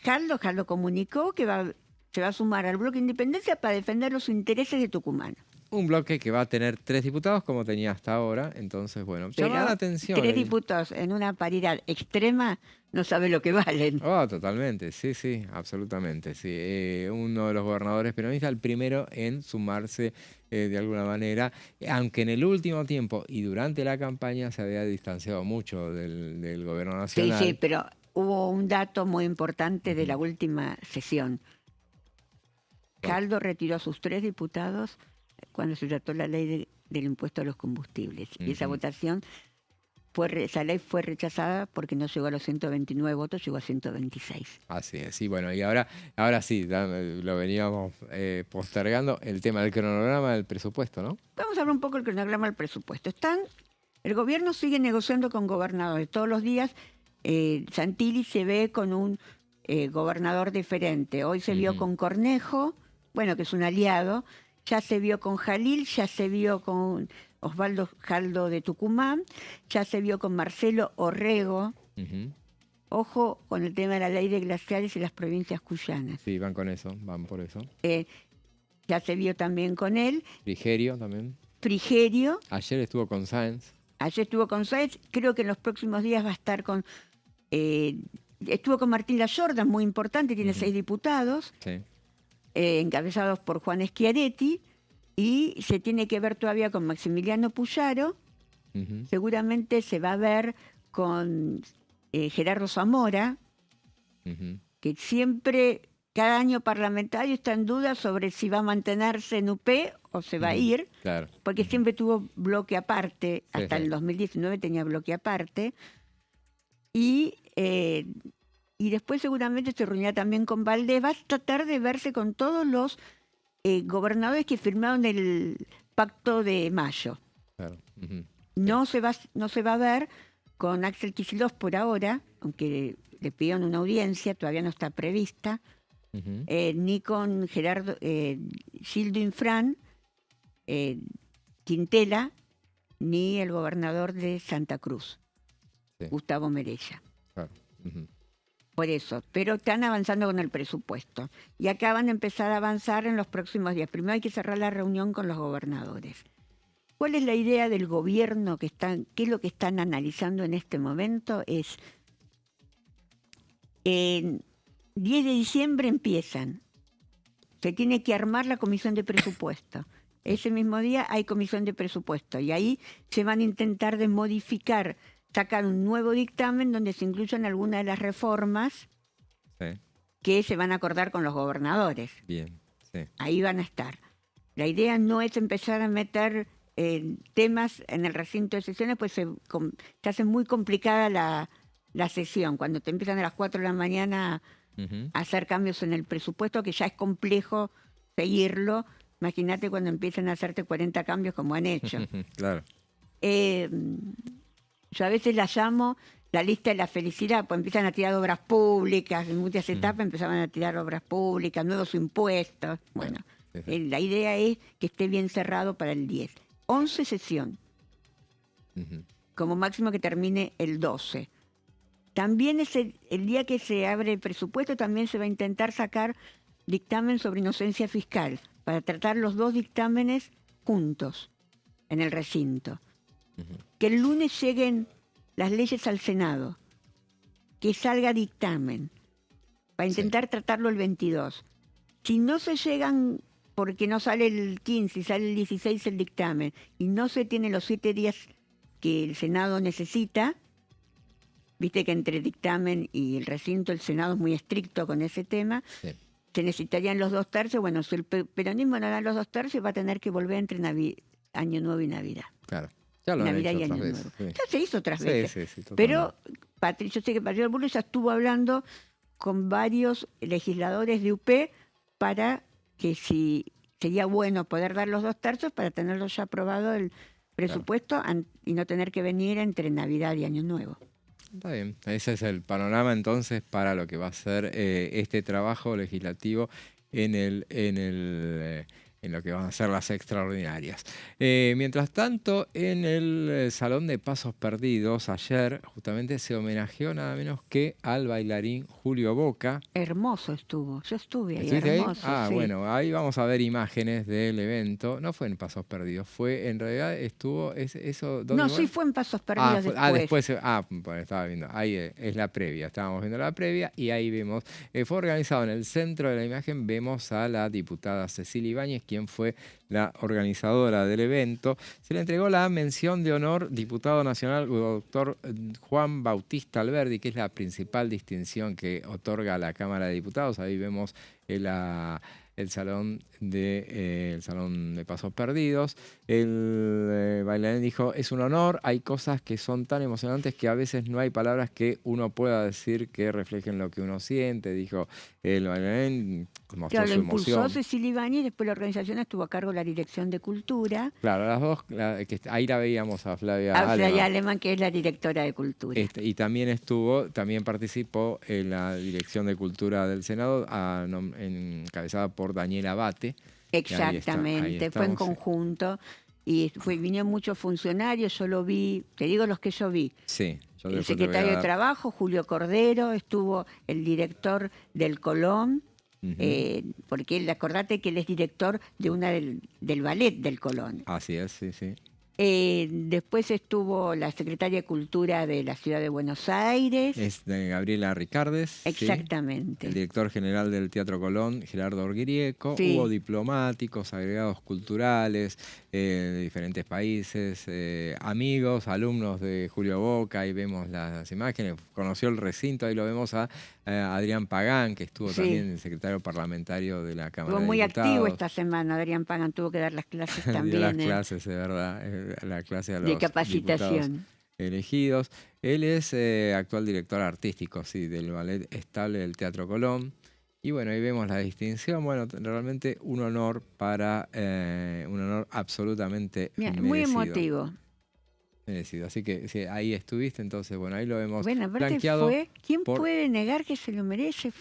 Jaldo comunicó que se va a sumar al Bloque Independencia para defender los intereses de Tucumán. Un bloque que va a tener 3 diputados como tenía hasta ahora, entonces bueno, llama la atención. 3 diputados en una paridad extrema no sabe lo que valen. Oh, totalmente, sí, absolutamente, sí. Uno de los gobernadores peronistas, el primero en sumarse de alguna manera, aunque en el último tiempo y durante la campaña se había distanciado mucho del gobierno nacional. Sí, pero hubo un dato muy importante de la última sesión. Jaldo retiró a sus 3 diputados cuando se trató la ley del impuesto a los combustibles. Y esa votación, esa ley fue rechazada porque no llegó a los 129 votos, llegó a 126. Así es, sí, bueno, y ahora sí, lo veníamos postergando, el tema del cronograma del presupuesto, ¿no? Vamos a hablar un poco del cronograma del presupuesto. El gobierno sigue negociando con gobernadores. Todos los días Santilli se ve con un gobernador diferente. Hoy se vio con Cornejo, bueno, que es un aliado. Ya se vio con Jalil, ya se vio con Osvaldo Jaldo de Tucumán, ya se vio con Marcelo Orrego. Ojo con el tema de la ley de glaciares y las provincias cuyanas. Sí, van con eso, van por eso. Ya se vio también con él. Frigerio también. Frigerio. Ayer estuvo con Sáenz. Ayer estuvo con Sáenz. Creo que en los próximos días va a estar con... estuvo con Martín Layorda, muy importante, tiene 6 diputados. Sí. Encabezados por Juan Schiaretti, y se tiene que ver todavía con Maximiliano Puyaro. Seguramente se va a ver con Gerardo Zamora, que siempre, cada año parlamentario está en duda sobre si va a mantenerse en UP o se va a ir, Claro. porque siempre tuvo bloque aparte, hasta sí. el 2019 tenía bloque aparte, y y después seguramente se reunirá también con Valdés. Va a tratar de verse con todos los gobernadores que firmaron el Pacto de Mayo. Claro. Ujú. No se va a ver con Axel Kicillof por ahora, aunque le pidieron una audiencia, todavía no está prevista, Ujú. ni con Gerardo Gildo Infran, Quintela, ni el gobernador de Santa Cruz, Sí. Gustavo Merella. Claro. Ujú. Por eso, pero están avanzando con el presupuesto. Y acá van a empezar a avanzar en los próximos días. Primero hay que cerrar la reunión con los gobernadores. ¿Cuál es la idea del gobierno qué es lo que están analizando en este momento? Es, en 10 de diciembre empiezan. Se tiene que armar la comisión de presupuesto. Ese mismo día hay comisión de presupuesto y ahí se van a intentar de modificar, sacar un nuevo dictamen donde se incluyan algunas de las reformas Sí. que se van a acordar con los gobernadores. Bien. Sí. Ahí van a estar. La idea no es empezar a meter temas en el recinto de sesiones, pues se hace muy complicada la sesión. Cuando te empiezan a las 4 de la mañana Ujú. a hacer cambios en el presupuesto, que ya es complejo seguirlo, imagínate cuando empiezan a hacerte 40 cambios como han hecho. Claro. Yo a veces la llamo la lista de la felicidad, pues empiezan a tirar obras públicas, en muchas etapas empezaban a tirar obras públicas, nuevos impuestos. Bueno, Sí, sí. la idea es que esté bien cerrado para el 10. 11 sesión, Ujú. como máximo que termine el 12. También es el día que se abre el presupuesto, también se va a intentar sacar dictamen sobre inocencia fiscal, para tratar los dos dictámenes juntos en el recinto. Ujú. Que el lunes lleguen las leyes al Senado, que salga dictamen, para intentar tratarlo el 22. Si no se llegan, porque no sale el 15 y sale el 16 el dictamen, y no se tienen los 7 días que el Senado necesita, viste que entre dictamen y el recinto el Senado es muy estricto con ese tema, Sí. se necesitarían los 2 tercios. Bueno, si el peronismo no da los 2 tercios, va a tener que volver entre Año Nuevo y Navidad. Claro. Ya lo han Navidad hecho y otras Año veces. Nuevo. Ya se hizo otras Sí, veces. sí, sí, totalmente. Pero yo sé que Patricio Burlo ya estuvo hablando con varios legisladores de UP para que si sería bueno poder dar los 2 tercios para tenerlo ya aprobado el presupuesto y no tener que venir entre Navidad y Año Nuevo. Está bien, ese es el panorama entonces para lo que va a ser este trabajo legislativo en lo que van a ser las extraordinarias. Mientras tanto, en el Salón de Pasos Perdidos, ayer justamente se homenajeó nada menos que al bailarín Julio Boca. Hermoso estuvo, yo estuve ahí, ¿Estuviste hermoso. ahí? Ah, sí. bueno, ahí vamos a ver imágenes del evento. No fue en Pasos Perdidos, fue en realidad estuvo eso. ¿dónde No, fue? sí fue en Pasos Perdidos después. Bueno, estaba viendo, ahí es la previa, estábamos viendo la previa y ahí vemos, fue organizado en el centro de la imagen, vemos a la diputada Cecilia Ibáñez, quien fue la organizadora del evento. Se le entregó la mención de honor diputado nacional doctor Juan Bautista Alberdi, que es la principal distinción que otorga la Cámara de Diputados. Ahí vemos el salón de Pasos Perdidos. El bailarín dijo, es un honor, hay cosas que son tan emocionantes que a veces no hay palabras que uno pueda decir que reflejen lo que uno siente, dijo el bailarín, mostró Claro, su lo impulsó emoción. Cecilia Ibáñez, después la organización estuvo a cargo de la Dirección de Cultura. Claro, las dos, ahí la veíamos a Flavia A Flavia Aleman. Aleman, que es la directora de Cultura. Y también participó en la Dirección de Cultura del Senado, encabezada por Daniela Abate. Exactamente, fue en estamos. conjunto y vinieron muchos funcionarios, yo lo vi, te digo los que yo vi. Sí, yo El después te voy a secretario de dar. Trabajo, Julio Cordero, estuvo el director del Colón, porque acordate que él es director de del ballet del Colón. Así es, sí, sí. Después estuvo la secretaria de Cultura de la Ciudad de Buenos Aires. Es de Gabriela Ricardes. ¿sí? Exactamente. El director general del Teatro Colón, Gerardo Orguirieco. Sí. Hubo diplomáticos, agregados culturales de diferentes países, amigos, alumnos de Julio Boca. Ahí vemos las imágenes. Conoció el recinto, ahí lo vemos a Adrián Pagán, que estuvo Sí. también el secretario parlamentario de la Cámara Estuvo muy de Diputados. activo esta semana, Adrián Pagan tuvo que dar las clases Dio también. las clases, de verdad, la clase a los de capacitación. diputados. elegidos. Él es actual director artístico, sí, del Ballet Estable del Teatro Colón. Y bueno, ahí vemos la distinción. Bueno, realmente un honor un honor absolutamente Mira, merecido. muy emotivo. Merecido. Así que sí, ahí estuviste, entonces, bueno, ahí lo vemos Bueno, aparte blanqueado. ¿quién puede negar que se lo merece?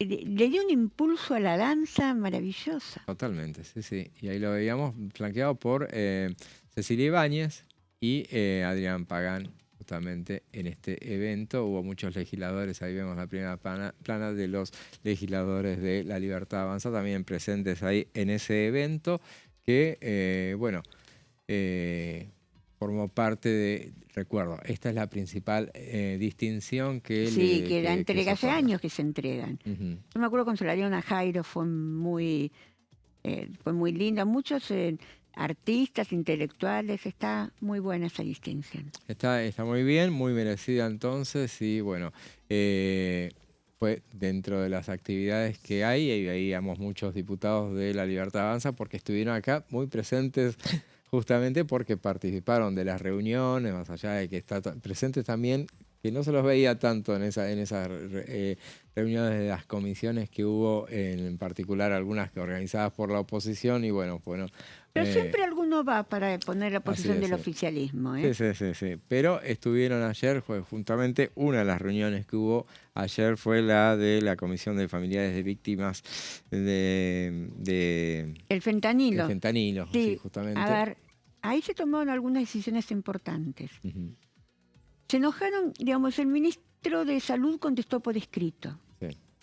Le dio un impulso a la danza maravillosa. Totalmente, sí, sí. Y ahí lo veíamos flanqueado por Cecilia Ibáñez y Adrián Pagán, justamente en este evento. Hubo muchos legisladores, ahí vemos la primera plana de los legisladores de La Libertad Avanza, también presentes ahí en ese evento, que, bueno, formó parte de, recuerdo, esta es la principal distinción que Sí, que la entrega, hace otorga. años que se entregan. Yo me acuerdo cuando se la dieron a Jairo, fue muy linda. Muchos artistas, intelectuales, está muy buena esa distinción. Está muy bien, muy merecida entonces, y bueno, fue dentro de las actividades que hay, y veíamos muchos diputados de La Libertad Avanza porque estuvieron acá muy presentes justamente porque participaron de las reuniones, más allá de que están presentes también, que no se los veía tanto en esas reuniones de las comisiones que hubo, en particular algunas que organizadas por la oposición, y bueno. Pero siempre alguno va para poner la posición del sí. oficialismo. Sí. Pero estuvieron ayer, fue justamente una de las reuniones que hubo ayer, fue la de la Comisión de Familiares de Víctimas de el fentanilo. El fentanilo, sí, justamente. A ver, ahí se tomaron algunas decisiones importantes. Se enojaron, digamos, el ministro de Salud contestó por escrito,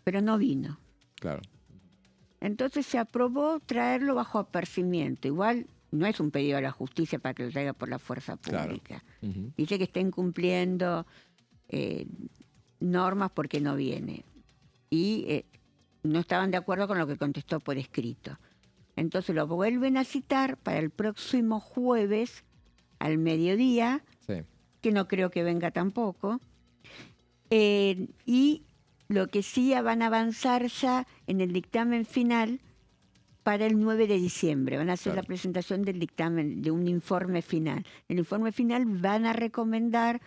pero no vino. Claro. Entonces se aprobó traerlo bajo apercibimiento. Igual no es un pedido a la justicia para que lo traiga por la fuerza pública. Claro. Dice que está incumpliendo normas porque no viene. Y no estaban de acuerdo con lo que contestó por escrito. Entonces lo vuelven a citar para el próximo jueves al mediodía, que no creo que venga tampoco. Y lo que sí van a avanzar ya en el dictamen final para el 9 de diciembre. Van a hacer la presentación del dictamen, de un informe final. En el informe final van a recomendar,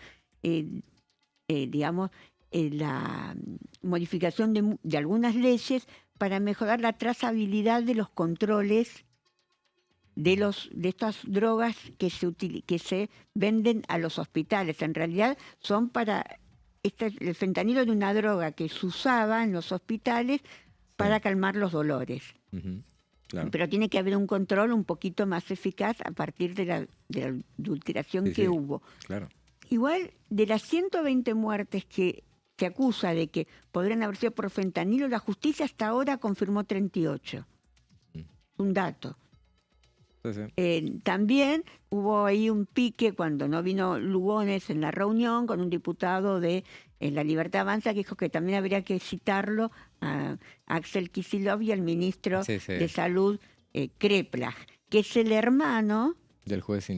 la modificación de algunas leyes para mejorar la trazabilidad de los controles de estas drogas que se venden a los hospitales. En realidad son para... el fentanilo es una droga que se usaba en los hospitales para calmar los dolores. Claro. Pero tiene que haber un control un poquito más eficaz a partir de la adulteración que hubo. Claro. Igual, de las 120 muertes que se acusa de que podrían haber sido por fentanilo, la justicia hasta ahora confirmó 38. Un dato. También hubo ahí un pique cuando no vino Lugones en la reunión con un diputado de La Libertad Avanza que dijo que también habría que citarlo a Axel Kicillof y al ministro de Salud, Kreplach, que es el hermano del juez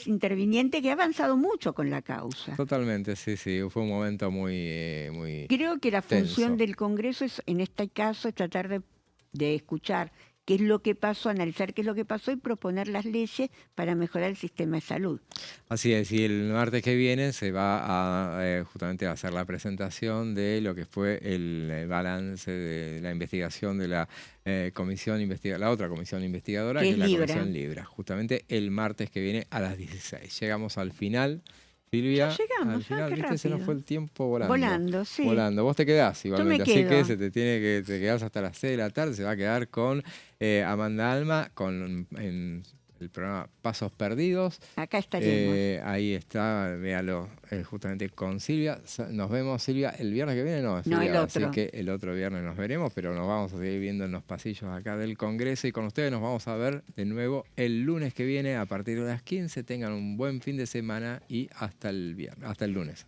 interviniente que ha avanzado mucho con la causa. Totalmente, sí. Fue un momento muy Creo que la tenso. función del Congreso es, en este caso, es tratar de escuchar qué es lo que pasó, analizar qué es lo que pasó y proponer las leyes para mejorar el sistema de salud. Así es, y el martes que viene se va a justamente a hacer la presentación de lo que fue el balance de la investigación de la la otra comisión investigadora, que es la Comisión Libra, justamente el martes que viene a las 16. Llegamos al final. Silvia, llegamos, al final, qué se nos rápido. fue el tiempo volando. Volando, sí. Volando. Vos te quedás igualmente, Yo me así quedo. que te quedás hasta las 6 de la tarde, se va a quedar con Amanda Alma en el programa Pasos Perdidos. Acá estaremos. Ahí está, véalo, justamente con Silvia. Nos vemos, Silvia, el viernes que viene, no, No, el otro. Así que el otro viernes nos veremos, pero nos vamos a seguir viendo en los pasillos acá del Congreso, y con ustedes nos vamos a ver de nuevo el lunes que viene a partir de las 15. Tengan un buen fin de semana y hasta el lunes.